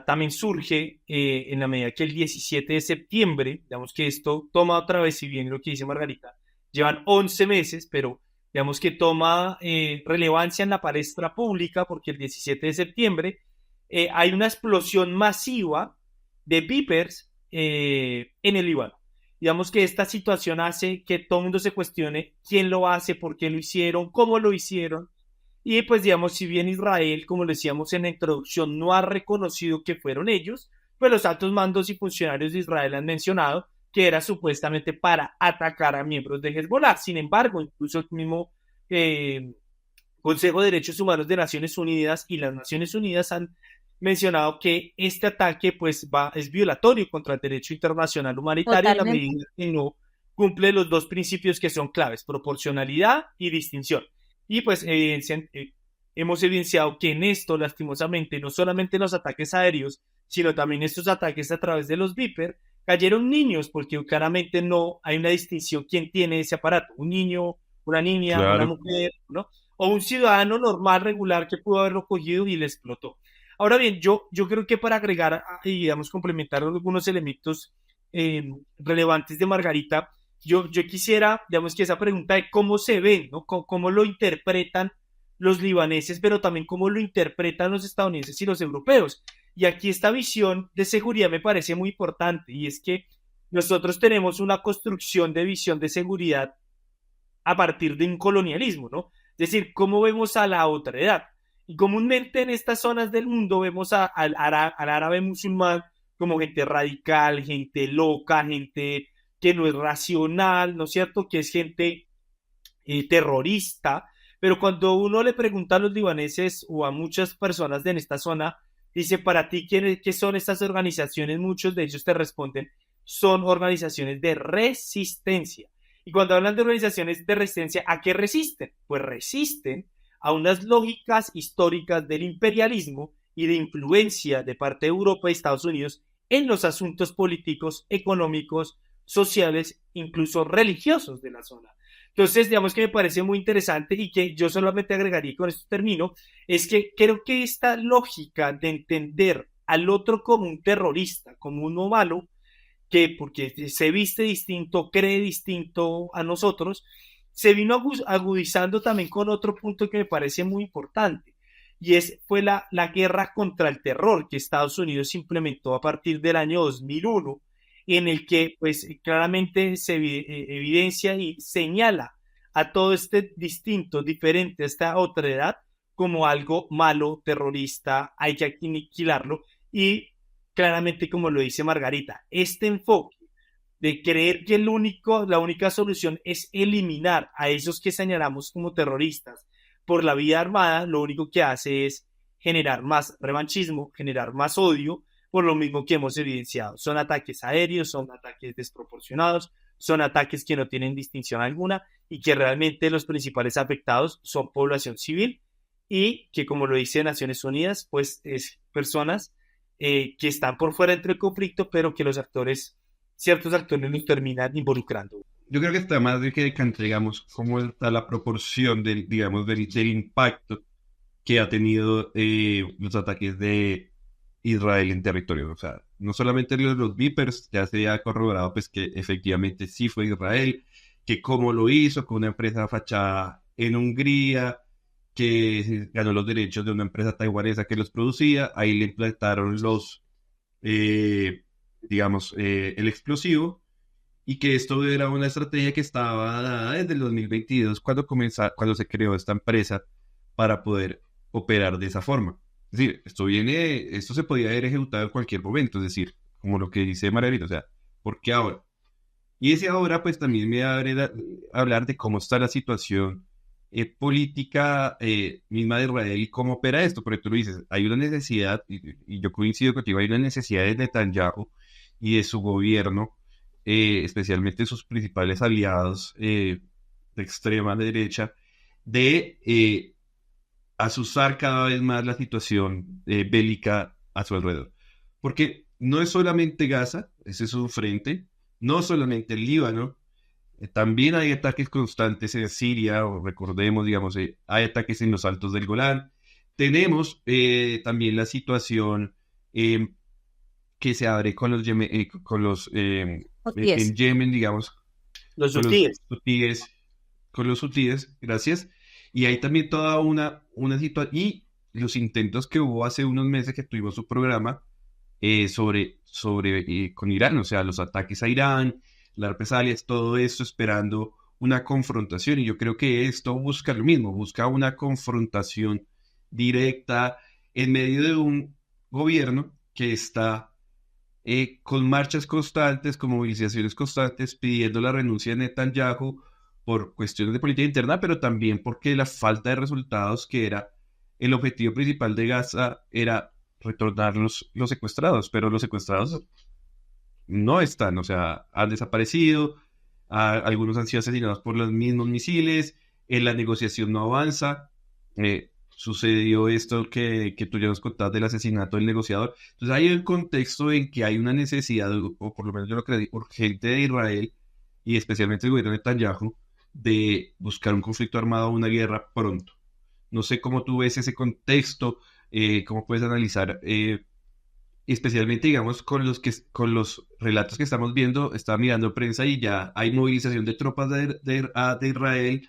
también surge en la medida que el 17 de septiembre, digamos que esto toma otra vez, si bien lo que dice Margarita, llevan 11 meses, pero digamos que toma relevancia en la palestra pública porque el 17 de septiembre hay una explosión masiva de vipers en el Líbano. Digamos que esta situación hace que todo el mundo se cuestione quién lo hace, por qué lo hicieron, cómo lo hicieron. Y pues digamos, si bien Israel, como decíamos en la introducción, no ha reconocido que fueron ellos, pues los altos mandos y funcionarios de Israel han mencionado que era supuestamente para atacar a miembros de Hezbollah. Sin embargo, incluso el mismo Consejo de Derechos Humanos de Naciones Unidas y las Naciones Unidas han mencionado que este ataque pues es violatorio contra el derecho internacional humanitario en la Totalmente. medida que no cumple los dos principios que son claves, proporcionalidad y distinción. Y pues hemos evidenciado que en esto, lastimosamente, no solamente los ataques aéreos, sino también estos ataques a través de los Viper, cayeron niños, porque claramente no hay una distinción quién tiene ese aparato, un niño, una niña, una Claro. mujer, ¿no? O un ciudadano normal, regular, que pudo haberlo cogido y le explotó. Ahora bien, yo creo que para agregar y, digamos, complementar algunos elementos relevantes de Margarita, yo quisiera, digamos, que esa pregunta de cómo se ven, ¿no? Cómo lo interpretan los libaneses, pero también cómo lo interpretan los estadounidenses y los europeos. Y aquí esta visión de seguridad me parece muy importante, y es que nosotros tenemos una construcción de visión de seguridad a partir de un colonialismo, ¿no? Es decir, cómo vemos a la otra edad. Y comúnmente en estas zonas del mundo vemos al árabe musulmán como gente radical, gente loca, gente que no es racional, ¿no es cierto? Que es gente terrorista, pero cuando uno le pregunta a los libaneses o a muchas personas en esta zona, dice, para ti, ¿qué son estas organizaciones? Muchos de ellos te responden, son organizaciones de resistencia. Y cuando hablan de organizaciones de resistencia, ¿a qué resisten? Pues resisten a unas lógicas históricas del imperialismo y de influencia de parte de Europa y Estados Unidos en los asuntos políticos, económicos, sociales, incluso religiosos de la zona. Entonces, digamos que me parece muy interesante y que yo solamente agregaría, y con esto termino, es que creo que esta lógica de entender al otro como un terrorista, como uno malo, que porque se viste distinto, cree distinto a nosotros, se vino agudizando también con otro punto que me parece muy importante, y fue la guerra contra el terror que Estados Unidos implementó a partir del año 2001, en el que pues claramente se evidencia y señala a todo este distinto, diferente, esta otra edad, como algo malo, terrorista, hay que aniquilarlo, y claramente como lo dice Margarita, este enfoque de creer que la única solución es eliminar a esos que señalamos como terroristas por la vía armada, lo único que hace es generar más revanchismo, generar más odio, por lo mismo que hemos evidenciado. Son ataques aéreos, son ataques desproporcionados, son ataques que no tienen distinción alguna y que realmente los principales afectados son población civil y que, como lo dice Naciones Unidas, pues es personas que están por fuera dentro del conflicto, pero que ciertos actores los terminan involucrando. Yo creo que está más de que digamos, cómo está la proporción digamos, del impacto que ha tenido los ataques de Israel en territorio. O sea, no solamente los Vipers, ya se ha corroborado pues que efectivamente sí fue Israel, que cómo lo hizo con una empresa fachada en Hungría, que ganó los derechos de una empresa taiwanesa que los producía, ahí le implantaron el explosivo, y que esto era una estrategia que estaba dada desde el 2022 cuando se creó esta empresa para poder operar de esa forma. Es decir, esto se podía haber ejecutado en cualquier momento, es decir, como lo que dice Margarita, o sea, ¿por qué ahora? Y ese ahora pues también me abre hablar de cómo está la situación política misma de Israel y cómo opera esto, porque tú lo dices, hay una necesidad, y yo coincido contigo, hay una necesidad de Netanyahu y de su gobierno, especialmente sus principales aliados de extrema derecha, de azuzar cada vez más la situación bélica a su alrededor. Porque no es solamente Gaza, ese es un frente, no solamente el Líbano, también hay ataques constantes en Siria, o recordemos, digamos, hay ataques en los altos del Golán. Tenemos también la situación que se abre con los en Yemen, digamos, Los hutíes, con los hutíes, gracias. Y hay también toda una situación, y los intentos que hubo hace unos meses que tuvimos su programa con Irán, o sea, los ataques a Irán, las represalias, todo esto esperando una confrontación, y yo creo que esto busca lo mismo, busca una confrontación directa en medio de un gobierno que está con marchas constantes, con movilizaciones constantes, pidiendo la renuncia de Netanyahu por cuestiones de política interna, pero también porque la falta de resultados, que era el objetivo principal de Gaza, era retornar los secuestrados, pero los secuestrados no están, o sea, han desaparecido, algunos han sido asesinados por los mismos misiles, la negociación no avanza, sucedió esto que tú ya nos contabas del asesinato del negociador. Entonces hay un contexto en que hay una necesidad, o por lo menos yo lo creo, urgente de Israel, y especialmente el gobierno de Netanyahu, de buscar un conflicto armado o una guerra pronto. No sé cómo tú ves ese contexto, cómo puedes analizar, especialmente, digamos, con los relatos que estamos viendo. Estaba mirando prensa y ya hay movilización de tropas de Israel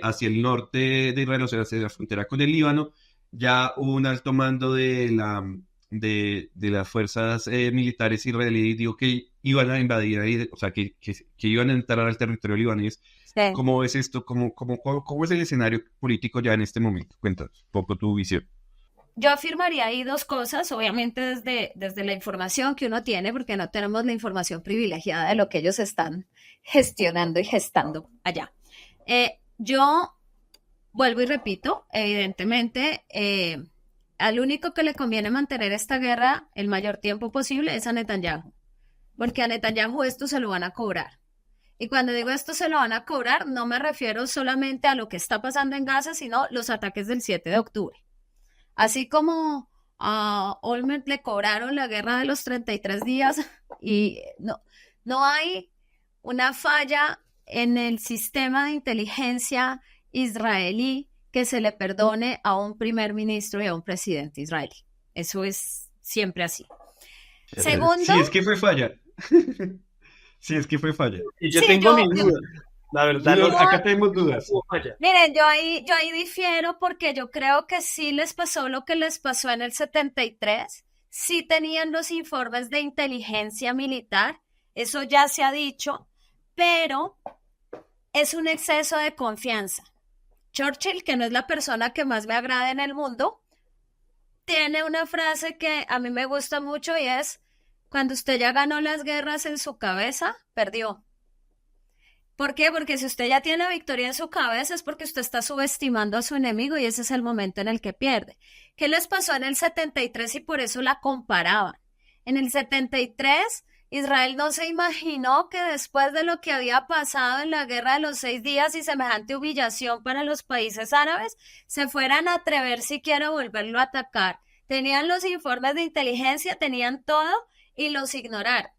hacia el norte de Israel, o sea, hacia la frontera con el Líbano. Ya hubo un alto mando de las fuerzas militares israelíes, dijo que iban a invadir ahí, o sea, que iban a entrar al territorio libanés. Sí. ¿Cómo es esto? ¿Cómo es el escenario político ya en este momento? Cuéntanos un poco tu visión. Yo afirmaría ahí dos cosas, obviamente desde la información que uno tiene, porque no tenemos la información privilegiada de lo que ellos están gestionando y gestando allá. Yo vuelvo y repito, evidentemente, al único que le conviene mantener esta guerra el mayor tiempo posible es a Netanyahu, porque a Netanyahu esto se lo van a cobrar. Y cuando digo esto se lo van a cobrar, no me refiero solamente a lo que está pasando en Gaza, sino los ataques del 7 de octubre. Así como a Olmert le cobraron la guerra de los 33 días y no hay una falla en el sistema de inteligencia israelí que se le perdone a un primer ministro y a un presidente israelí. Eso es siempre así. Segundo, Sí, es que fue falla. Sí, es que fue falla. Y yo sí, tengo mis dudas. La verdad, No, no, acá tenemos dudas. hubo falla. miren, yo ahí difiero porque yo creo que sí les pasó lo que les pasó en el 73. Sí tenían los informes de inteligencia militar, eso ya se ha dicho, pero es un exceso de confianza. Churchill, que no es la persona que más me agrada en el mundo, tiene una frase que a mí me gusta mucho y es, cuando usted ya ganó las guerras en su cabeza, perdió. ¿Por qué? Porque si usted ya tiene la victoria en su cabeza es porque usted está subestimando a su enemigo y ese es el momento en el que pierde. ¿Qué les pasó en el 73 y por eso la comparaban? En el 73, Israel no se imaginó que después de lo que había pasado en la Guerra de los 6 días y semejante humillación para los países árabes, se fueran a atrever siquiera a volverlo a atacar. Tenían los informes de inteligencia, tenían todo y los ignoraron.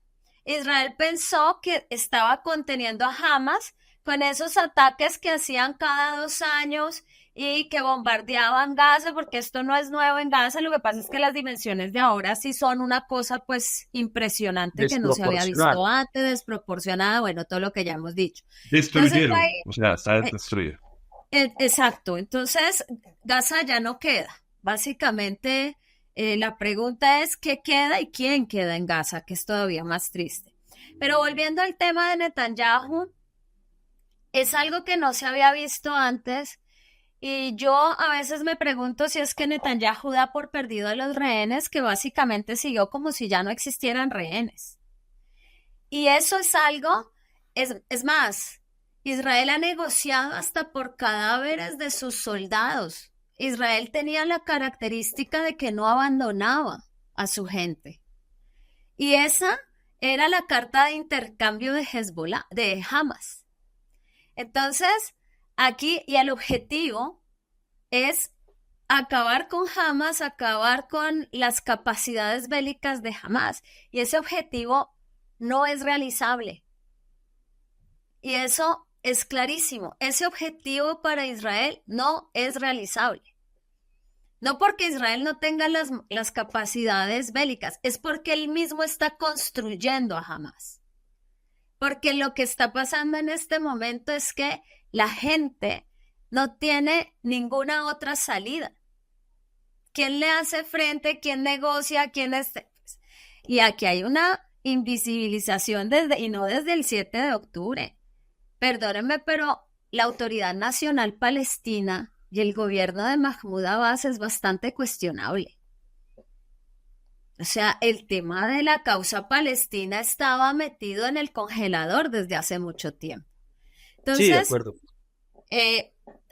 Israel pensó que estaba conteniendo a Hamas con esos ataques que hacían cada 2 años y que bombardeaban Gaza, porque esto no es nuevo en Gaza, lo que pasa es que las dimensiones de ahora sí son una cosa pues impresionante que no se había visto antes, desproporcionada, bueno, todo lo que ya hemos dicho. Destruyeron. Entonces, O sea, está eh, destruido. exacto, entonces Gaza ya no queda, básicamente. La pregunta es qué queda y quién queda en Gaza, que es todavía más triste. Pero volviendo al tema de Netanyahu, es algo que no se había visto antes y yo a veces me pregunto si es que Netanyahu da por perdido a los rehenes, que básicamente siguió como si ya no existieran rehenes. Y eso es algo, es más, Israel ha negociado hasta por cadáveres de sus soldados. Israel tenía la característica de que no abandonaba a su gente. Y esa era la carta de intercambio de Hezbollah, de Hamas. Entonces, aquí, y el objetivo es acabar con Hamas, acabar con las capacidades bélicas de Hamas. Y ese objetivo no es realizable. Y eso es clarísimo. Ese objetivo para Israel no es realizable. No porque Israel no tenga las capacidades bélicas, es porque él mismo está construyendo a Hamas. Porque lo que está pasando en este momento es que la gente no tiene ninguna otra salida. ¿Quién le hace frente? ¿Quién negocia? ¿Quién es? Y aquí hay una invisibilización y no desde el 7 de octubre. Perdónenme, pero la Autoridad Nacional Palestina y el gobierno de Mahmoud Abbas es bastante cuestionable. O sea, el tema de la causa palestina estaba metido en el congelador desde hace mucho tiempo. Entonces, Sí, de acuerdo.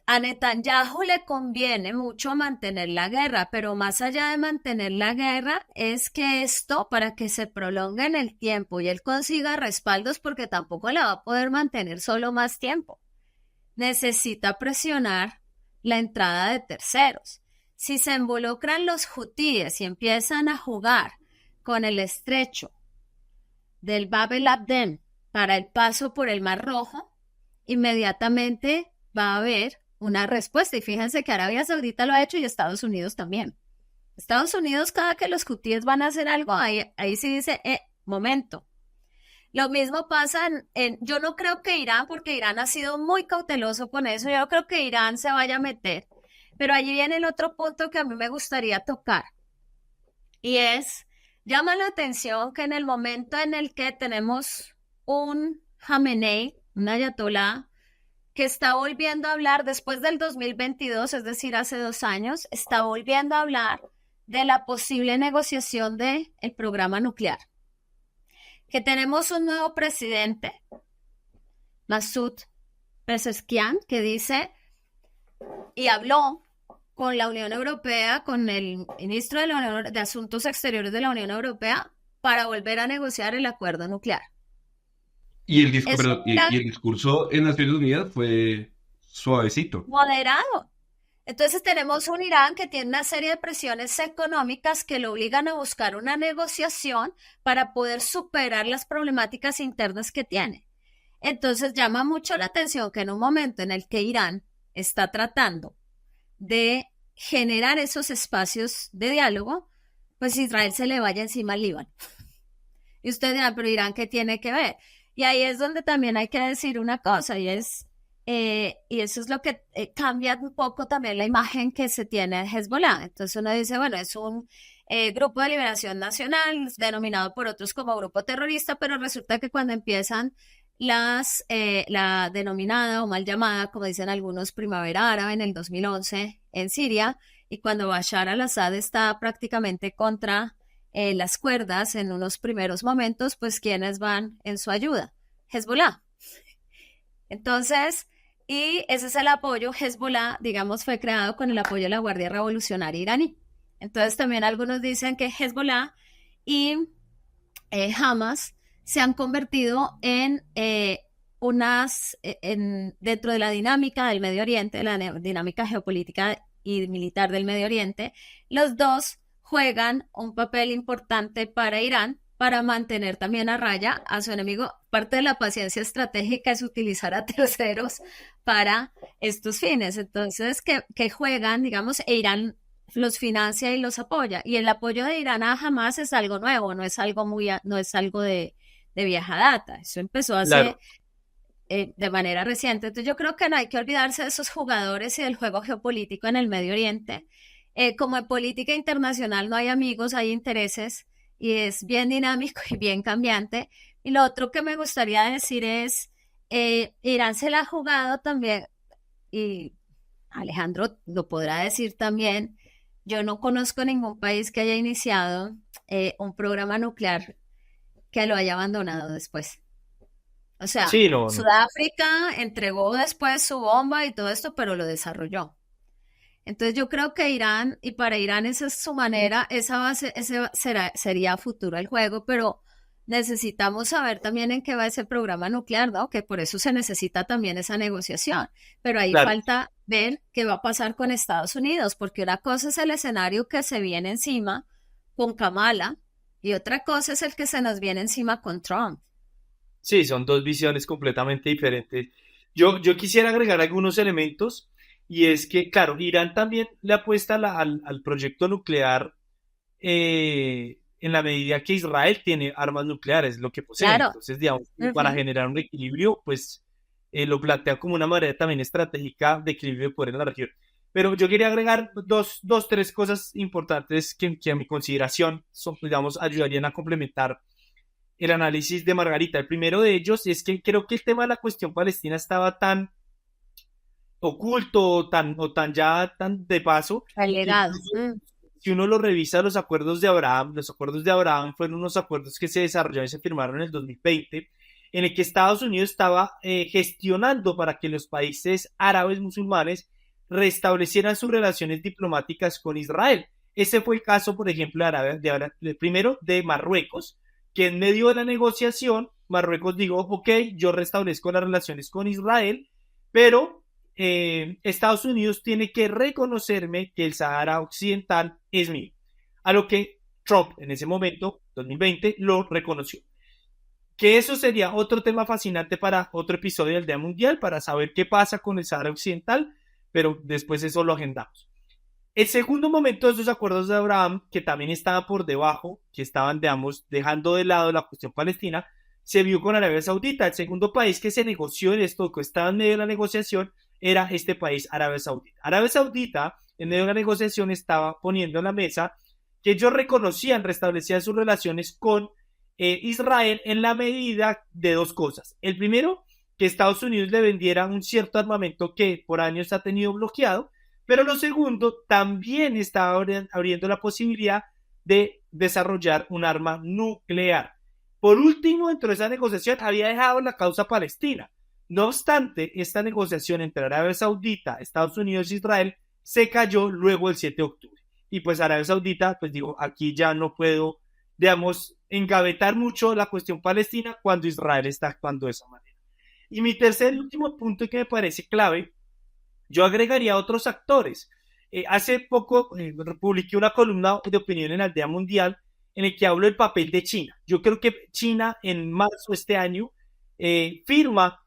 A Netanyahu le conviene mucho mantener la guerra, pero más allá de mantener la guerra, es que esto, para que se prolongue en el tiempo y él consiga respaldos, porque tampoco la va a poder mantener solo más tiempo, necesita presionar la entrada de terceros. Si se involucran los hutíes y empiezan a jugar con el estrecho del Bab el Abdel para el paso por el Mar Rojo, inmediatamente va a haber una respuesta. Y fíjense que Arabia Saudita lo ha hecho y Estados Unidos también. Estados Unidos, cada que los hutíes van a hacer algo, ahí sí dice, momento. Lo mismo pasa yo no creo que Irán, porque Irán ha sido muy cauteloso con eso, yo no creo que Irán se vaya a meter. Pero allí viene el otro punto que a mí me gustaría tocar. Y es, llama la atención que en el momento en el que tenemos un Jamenei, un ayatolá, que está volviendo a hablar después del 2022, es decir, hace 2 años, está volviendo a hablar de la posible negociación del programa nuclear. Que tenemos un nuevo presidente, Masoud Pezeshkian, que dice y habló con la Unión Europea, con el ministro de Asuntos Exteriores de la Unión Europea, para volver a negociar el acuerdo nuclear. Y Es un y el discurso en Naciones Unidas fue suavecito. moderado. Entonces tenemos un Irán que tiene una serie de presiones económicas que lo obligan a buscar una negociación para poder superar las problemáticas internas que tiene. Entonces llama mucho la atención que en un momento en el que Irán está tratando de generar esos espacios de diálogo, pues Israel se le vaya encima al Líbano. Y usted dirá, pero Irán, ¿qué tiene que ver? Y ahí es donde también hay que decir una cosa, y eso es lo que cambia un poco también la imagen que se tiene de Hezbollah. Entonces uno dice, bueno, es un grupo de liberación nacional, denominado por otros como grupo terrorista, pero resulta que cuando empiezan la denominada o mal llamada, como dicen algunos, primavera árabe en el 2011 en Siria, y cuando Bashar al-Assad está prácticamente contra las cuerdas en unos primeros momentos, pues ¿quiénes van en su ayuda? Hezbollah. Entonces, y ese es el apoyo. Hezbollah, digamos, fue creado con el apoyo de la Guardia Revolucionaria iraní. Entonces también algunos dicen que Hezbollah y Hamas se han convertido en dentro de la dinámica del Medio Oriente, la dinámica geopolítica y militar del Medio Oriente, los dos juegan un papel importante para Irán para mantener también a raya a su enemigo. Parte de la paciencia estratégica es utilizar a terceros para estos fines. Entonces, que juegan, digamos, e Irán los financia y los apoya. Y el apoyo de Irán a Hamas es algo nuevo, no es algo de vieja data. Eso empezó hace de manera reciente. Entonces yo creo que no hay que olvidarse de esos jugadores y del juego geopolítico en el Medio Oriente. Como en política internacional no hay amigos, hay intereses, y es bien dinámico y bien cambiante. Y lo otro que me gustaría decir es, Irán se la ha jugado también, y Alejandro lo podrá decir también, yo no conozco ningún país que haya iniciado un programa nuclear que lo haya abandonado después. O sea, Sí, no, no. Sudáfrica entregó después su bomba y todo esto, pero lo desarrolló. Entonces yo creo que Irán, y para Irán esa es su manera, sería futuro el juego, pero necesitamos saber también en qué va ese programa nuclear, ¿no? Que por eso se necesita también esa negociación. Pero ahí Claro. falta ver qué va a pasar con Estados Unidos, porque una cosa es el escenario que se viene encima con Kamala y otra cosa es el que se nos viene encima con Trump. Sí, son dos visiones completamente diferentes. Yo quisiera agregar algunos elementos, y es que, claro, Irán también le apuesta al proyecto nuclear en la medida que Israel tiene armas nucleares, lo que posee. Claro. Entonces, digamos, para Ujú. generar un equilibrio, pues lo plantea como una manera también estratégica de equilibrio de poder en la región. Pero yo quería agregar tres cosas importantes que a mi consideración son, digamos, ayudarían a complementar el análisis de Margarita. El primero de ellos es que creo que el tema de la cuestión palestina estaba tan oculto o tan ya tan de paso, que Relegado. incluso si uno lo revisa, los acuerdos de Abraham fueron unos acuerdos que se desarrollaron y se firmaron en el 2020, en el que Estados Unidos estaba gestionando para que los países árabes musulmanes restablecieran sus relaciones diplomáticas con Israel. Ese fue el caso, por ejemplo, primero de Marruecos, que en medio de la negociación, Marruecos dijo, ok, yo restablezco las relaciones con Israel, pero Estados Unidos tiene que reconocerme que el Sahara Occidental es mío. A lo que Trump en ese momento, 2020, lo reconoció. Que eso sería otro tema fascinante para otro episodio del Día Mundial, para saber qué pasa con el Sahara Occidental, pero después eso lo agendamos. El segundo momento de esos acuerdos de Abraham, que también estaba por debajo, que estaban, digamos, dejando de lado la cuestión palestina, se vio con Arabia Saudita. El segundo país que se negoció en esto, que estaba en medio de la negociación, era este país, Arabia Saudita. Arabia Saudita, en medio de la negociación, estaba poniendo en la mesa que ellos restablecían sus relaciones con Israel en la medida de dos cosas. El primero, que Estados Unidos le vendiera un cierto armamento que por años ha tenido bloqueado, pero lo segundo, también estaba abriendo la posibilidad de desarrollar un arma nuclear. Por último, dentro de esa negociación, había dejado la causa palestina. No obstante, esta negociación entre Arabia Saudita, Estados Unidos e Israel se cayó luego del 7 de octubre. Y pues Arabia Saudita, pues digo, aquí ya no puedo, digamos, engavetar mucho la cuestión palestina cuando Israel está actuando de esa manera. Y mi tercer y último punto que me parece clave, yo agregaría otros actores. Hace poco publiqué una columna de opinión en Aldea Mundial en el que hablo del papel de China. Yo creo que China en marzo de este año firma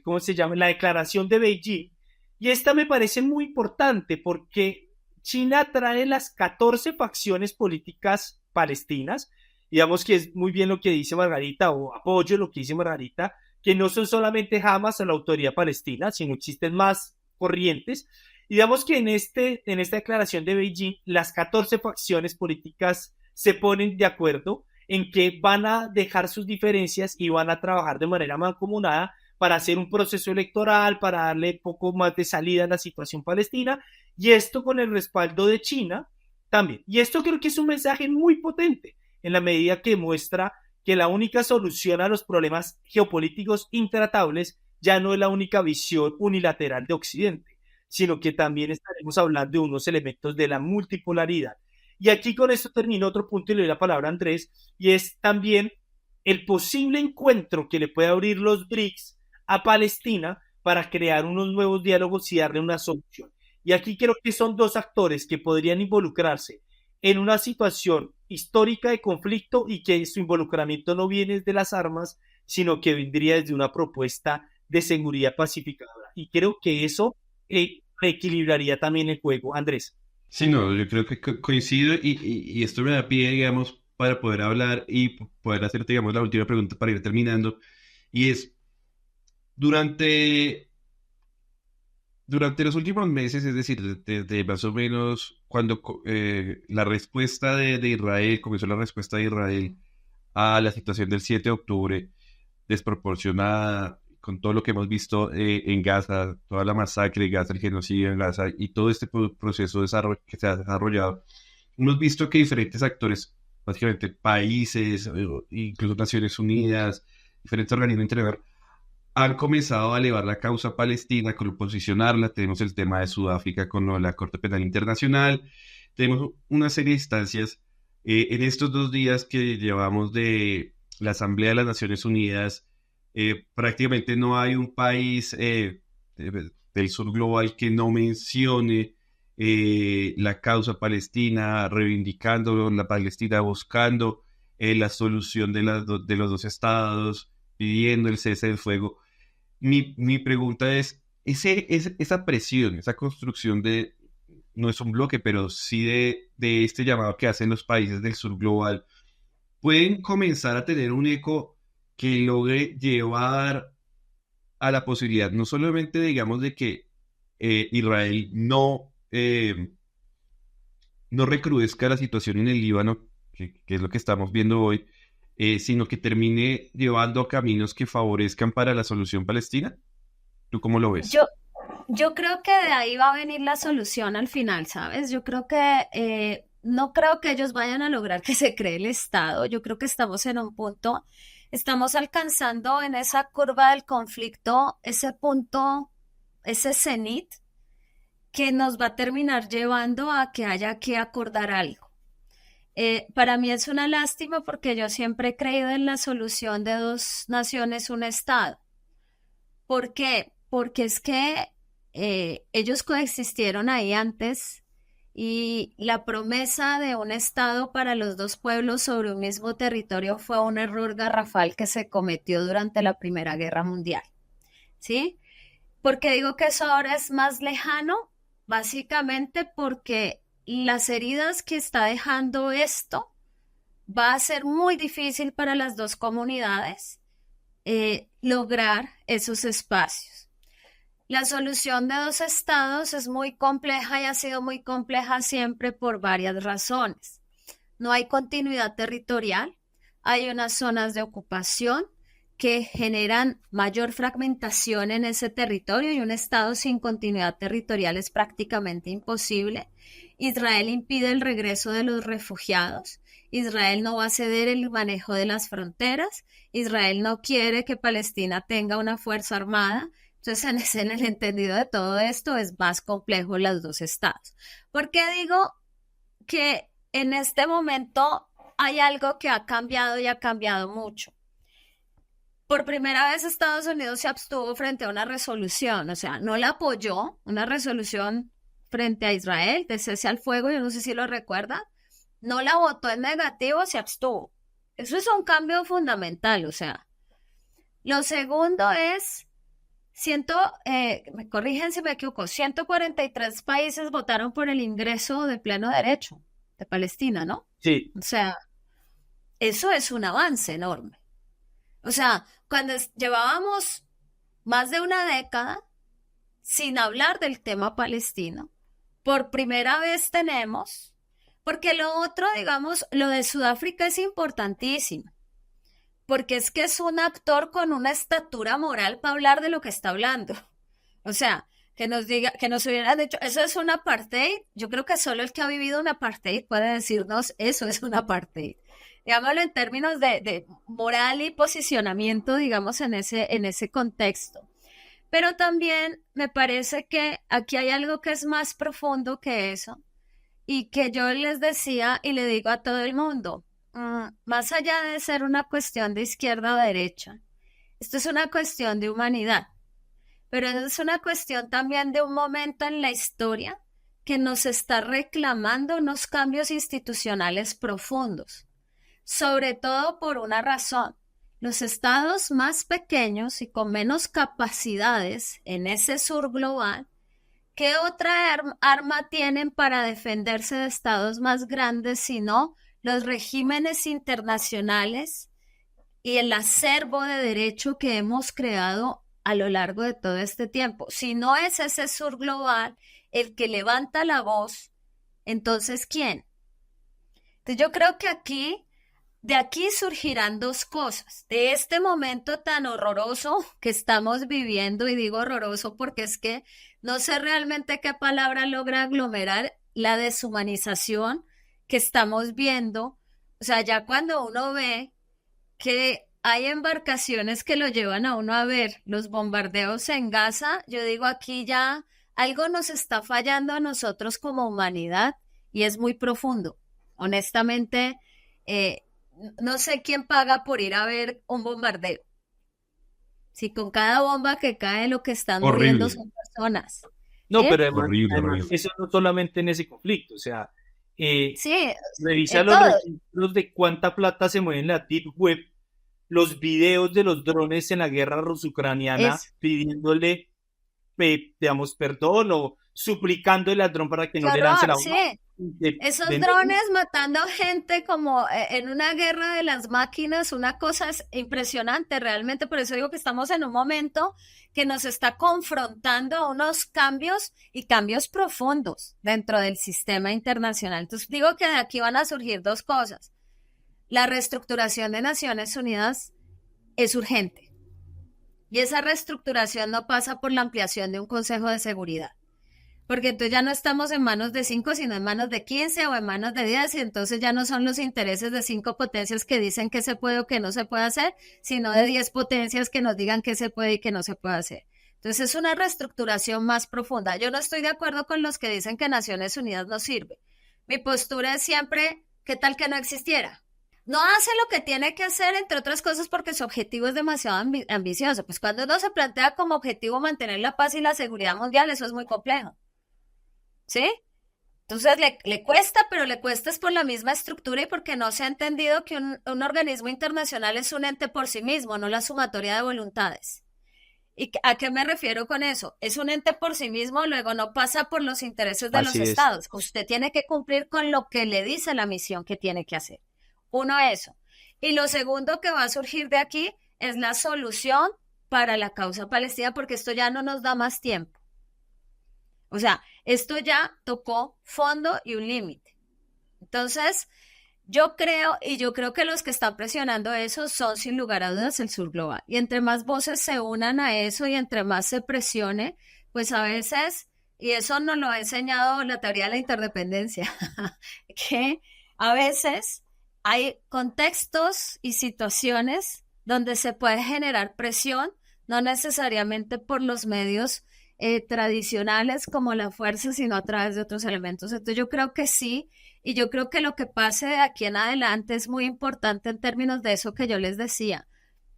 ¿cómo se llama? La declaración de Beijing. Y esta me parece muy importante porque China trae las 14 facciones políticas palestinas. Digamos que es muy bien lo que dice Margarita, o apoyo lo que dice Margarita, que no son solamente Hamas o la autoridad palestina, sino existen más corrientes. Y digamos que en esta declaración de Beijing, las 14 facciones políticas se ponen de acuerdo en que van a dejar sus diferencias y van a trabajar de manera mancomunada para hacer un proceso electoral, para darle poco más de salida a la situación palestina, y esto con el respaldo de China también. Y esto creo que es un mensaje muy potente, en la medida que muestra que la única solución a los problemas geopolíticos intratables ya no es la única visión unilateral de Occidente, sino que también estaremos hablando de unos elementos de la multipolaridad. Y aquí con esto termino otro punto y le doy la palabra a Andrés, y es también el posible encuentro que le puede abrir los BRICS a Palestina para crear unos nuevos diálogos y darle una solución. Y aquí creo que son dos actores que podrían involucrarse en una situación histórica de conflicto y que su involucramiento no viene de las armas, sino que vendría desde una propuesta de seguridad pacificadora. Y creo que eso reequilibraría también el juego. Andrés. Sí, no, yo creo que coincido y esto me da pie, digamos, para poder hablar y poder hacerte, digamos, la última pregunta para ir terminando. Y es, durante, durante los últimos meses, es decir, desde más o menos cuando la respuesta de Israel, comenzó la respuesta de Israel a la situación del 7 de octubre, desproporcionada, con todo lo que hemos visto en Gaza, toda la masacre de Gaza, el genocidio en Gaza y todo este proceso de desarrollo que se ha desarrollado, hemos visto que diferentes actores, básicamente países, incluso Naciones Unidas, diferentes organismos internacionales, han comenzado a elevar la causa palestina, con posicionarla. Tenemos el tema de Sudáfrica con la Corte Penal Internacional, tenemos una serie de instancias en estos 2 días que llevamos de la Asamblea de las Naciones Unidas. Prácticamente no hay un país del sur global que no mencione la causa palestina, reivindicando la Palestina, buscando la solución de los dos estados, pidiendo el cese del fuego. Mi pregunta es, esa presión, esa construcción no es un bloque, pero sí de este llamado que hacen los países del sur global, pueden comenzar a tener un eco que logre llevar a la posibilidad, no solamente, digamos, de que Israel no recrudezca la situación en el Líbano, que es lo que estamos viendo hoy, sino que termine llevando a caminos que favorezcan para la solución palestina. ¿Tú cómo lo ves? Yo creo que de ahí va a venir la solución al final, ¿sabes? Yo creo que no creo que ellos vayan a lograr que se cree el Estado. Yo creo que estamos en un punto, estamos alcanzando en esa curva del conflicto ese punto, ese cenit que nos va a terminar llevando a que haya que acordar algo. Para mí es una lástima porque yo siempre he creído en la solución de dos naciones, un Estado. ¿Por qué? Porque es que ellos coexistieron ahí antes y la promesa de un Estado para los dos pueblos sobre un mismo territorio fue un error garrafal que se cometió durante la Primera Guerra Mundial. ¿Sí? ¿Por qué digo que eso ahora es más lejano? Básicamente porque las heridas que está dejando esto va a ser muy difícil para las dos comunidades lograr esos espacios. La solución de dos estados es muy compleja y ha sido muy compleja siempre por varias razones. No hay continuidad territorial, hay unas zonas de ocupación que generan mayor fragmentación en ese territorio y un estado sin continuidad territorial es prácticamente imposible. Israel impide el regreso de los refugiados Israel no va a ceder el manejo de las fronteras, Israel no quiere que Palestina tenga una fuerza armada. Entonces, en el entendido de todo esto, es más complejo los dos estados. ¿Por qué digo que en este momento hay algo que ha cambiado y ha cambiado mucho? Por primera vez Estados Unidos se abstuvo frente a una resolución, o sea, no la apoyó, una resolución frente a Israel de cese al fuego, yo no sé si lo recuerdan, no la votó en negativo, se abstuvo. Eso es un cambio fundamental, o sea. Lo segundo es, me corrigen si me equivoco, 143 países votaron por el ingreso de pleno derecho de Palestina, ¿no? Sí. O sea, eso es un avance enorme. O sea, cuando llevábamos más de una década sin hablar del tema palestino, por primera vez tenemos, porque lo otro, digamos, lo de Sudáfrica es importantísimo, porque es que es un actor con una estatura moral para hablar de lo que está hablando. O sea, que nos diga, que nos hubieran dicho, eso es un apartheid. Yo creo que solo el que ha vivido un apartheid puede decirnos, eso es un apartheid. Digámoslo en términos de moral y posicionamiento, digamos, en ese contexto. Pero también me parece que aquí hay algo que es más profundo que eso y que yo les decía y le digo a todo el mundo, más allá de ser una cuestión de izquierda o derecha, esto es una cuestión de humanidad, pero es una cuestión también de un momento en la historia que nos está reclamando unos cambios institucionales profundos, sobre todo por una razón. Los estados más pequeños y con menos capacidades en ese sur global, ¿qué otra arma tienen para defenderse de estados más grandes sino los regímenes internacionales y el acervo de derecho que hemos creado a lo largo de todo este tiempo? Si no es ese sur global el que levanta la voz, entonces ¿quién? Entonces yo creo que de aquí surgirán dos cosas. De este momento tan horroroso que estamos viviendo, y digo horroroso porque es que no sé realmente qué palabra logra aglomerar la deshumanización que estamos viendo. O sea, ya cuando uno ve que hay embarcaciones que lo llevan a uno a ver los bombardeos en Gaza, yo digo aquí ya algo nos está fallando a nosotros como humanidad y es muy profundo. Honestamente, no sé quién paga por ir a ver un bombardeo. Si con cada bomba que cae lo que están muriendo Horrible. son personas. No, ¿Sí? pero además, Horrible. eso no solamente en ese conflicto, o sea, Sí, revisa en los todo. registros de cuánta plata se mueve en la Deep Web, los videos de los drones en la guerra ruso-ucraniana Es pidiéndole, digamos, perdón o suplicándole al dron para que qué no le lance horror, la sí. bomba. Esos De drones matando gente como en una guerra de las máquinas, una cosa es impresionante realmente, por eso digo que estamos en un momento que nos está confrontando a unos cambios y cambios profundos dentro del sistema internacional. Entonces digo que de aquí van a surgir dos cosas. La reestructuración de Naciones Unidas es urgente y esa reestructuración no pasa por la ampliación de un Consejo de Seguridad. Porque entonces ya no estamos en manos de 5, sino en manos de 15 o en manos de 10, y entonces ya no son los intereses de 5 potencias que dicen que se puede o que no se puede hacer, sino de 10 potencias que nos digan qué se puede y qué no se puede hacer. Entonces es una reestructuración más profunda. Yo no estoy de acuerdo con los que dicen que Naciones Unidas no sirve. Mi postura es siempre, ¿qué tal que no existiera? No hace lo que tiene que hacer, entre otras cosas, porque su objetivo es demasiado ambicioso. Pues cuando uno se plantea como objetivo mantener la paz y la seguridad mundial, eso es muy complejo. ¿Sí? Entonces le cuesta, pero le cuesta es por la misma estructura y porque no se ha entendido que un organismo internacional es un ente por sí mismo, no la sumatoria de voluntades. ¿Y a qué me refiero con eso? Es un ente por sí mismo, luego no pasa por los intereses de los Así es. estados. Usted tiene que cumplir con lo que le dice la misión que tiene que hacer. Uno, eso. Y lo segundo que va a surgir de aquí es la solución para la causa palestina, porque esto ya no nos da más tiempo. O sea, esto ya tocó fondo y un límite. Entonces, yo creo que los que están presionando eso son sin lugar a dudas el sur global. Y entre más voces se unan a eso y entre más se presione, pues a veces, y eso nos lo ha enseñado la teoría de la interdependencia, que a veces hay contextos y situaciones donde se puede generar presión, no necesariamente por los medios tradicionales como la fuerza, sino a través de otros elementos. Entonces yo creo que sí, y yo creo que lo que pase de aquí en adelante es muy importante en términos de eso que yo les decía.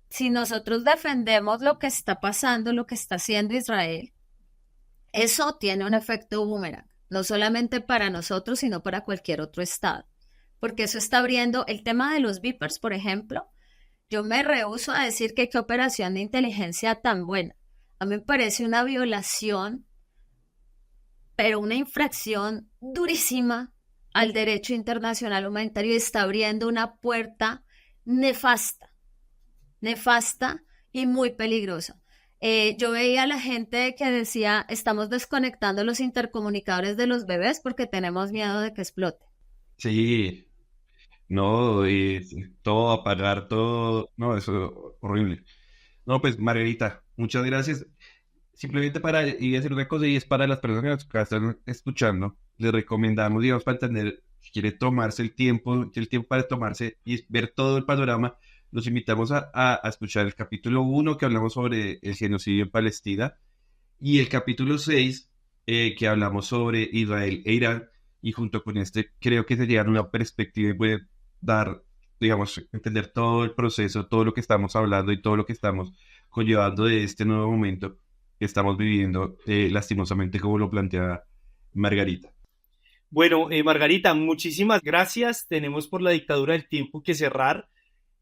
Si nosotros defendemos lo que está pasando, lo que está haciendo Israel, eso tiene un efecto boomerang, no solamente para nosotros, sino para cualquier otro estado, porque eso está abriendo el tema de los Vipers, por ejemplo. Yo me rehúso a decir que qué operación de inteligencia tan buena. A mí me parece una violación, pero una infracción durísima al derecho internacional humanitario y está abriendo una puerta nefasta, nefasta y muy peligrosa. Yo veía a la gente que decía, estamos desconectando los intercomunicadores de los bebés porque tenemos miedo de que explote. Sí, no, y todo, apagar todo, no, eso horrible. No, pues Margarita, muchas gracias. Simplemente para y decir una cosa, y es para las personas que nos están escuchando, les recomendamos, digamos, para entender, si quiere tomarse el tiempo para tomarse y ver todo el panorama, los invitamos a escuchar el capítulo 1 que hablamos sobre el genocidio en Palestina y el capítulo 6 que hablamos sobre Israel e Irán, y junto con este creo que se llega a una perspectiva y puede dar, digamos, entender todo el proceso, todo lo que estamos hablando y todo lo que estamos conllevando de este nuevo momento que estamos viviendo, lastimosamente, como lo plantea Margarita. Bueno, Margarita, muchísimas gracias. Tenemos por la dictadura del tiempo que cerrar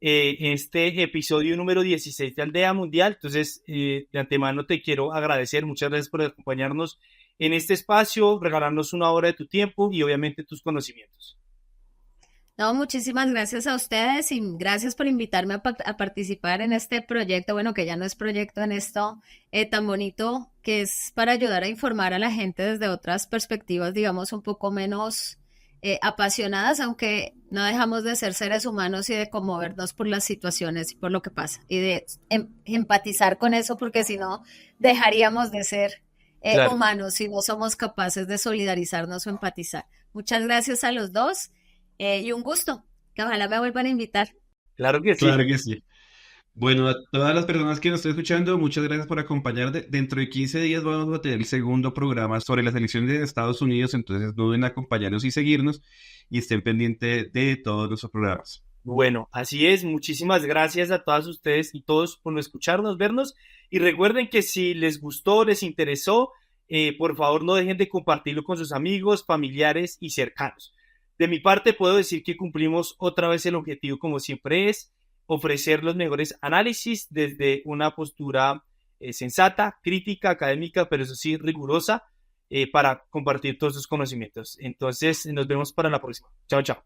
este episodio número 16 de Aldea Mundial. Entonces, de antemano te quiero agradecer. Muchas gracias por acompañarnos en este espacio, regalarnos una hora de tu tiempo y obviamente tus conocimientos. No, muchísimas gracias a ustedes y gracias por invitarme a participar en este proyecto, bueno, que ya no es proyecto en esto tan bonito, que es para ayudar a informar a la gente desde otras perspectivas, digamos, un poco menos apasionadas, aunque no dejamos de ser seres humanos y de conmovernos por las situaciones y por lo que pasa y de empatizar con eso, porque si no, dejaríamos de ser Claro, humanos si no somos capaces de solidarizarnos o empatizar. Muchas gracias a los dos. Y un gusto, que ojalá me vuelvan a invitar. claro que sí. Claro que sí. Bueno, a todas las personas que nos están escuchando, muchas gracias por acompañarnos. Dentro de 15 días vamos a tener el segundo programa sobre las elecciones de Estados Unidos, entonces no duden en acompañarnos y seguirnos y estén pendientes de todos nuestros programas. Bueno, así es. Muchísimas gracias a todas ustedes y todos por escucharnos, vernos. Y recuerden que si les gustó, les interesó, por favor no dejen de compartirlo con sus amigos, familiares y cercanos. De mi parte puedo decir que cumplimos otra vez el objetivo, como siempre es, ofrecer los mejores análisis desde una postura sensata, crítica, académica, pero eso sí, rigurosa, para compartir todos sus conocimientos. Entonces, nos vemos para la próxima. Chao, chao.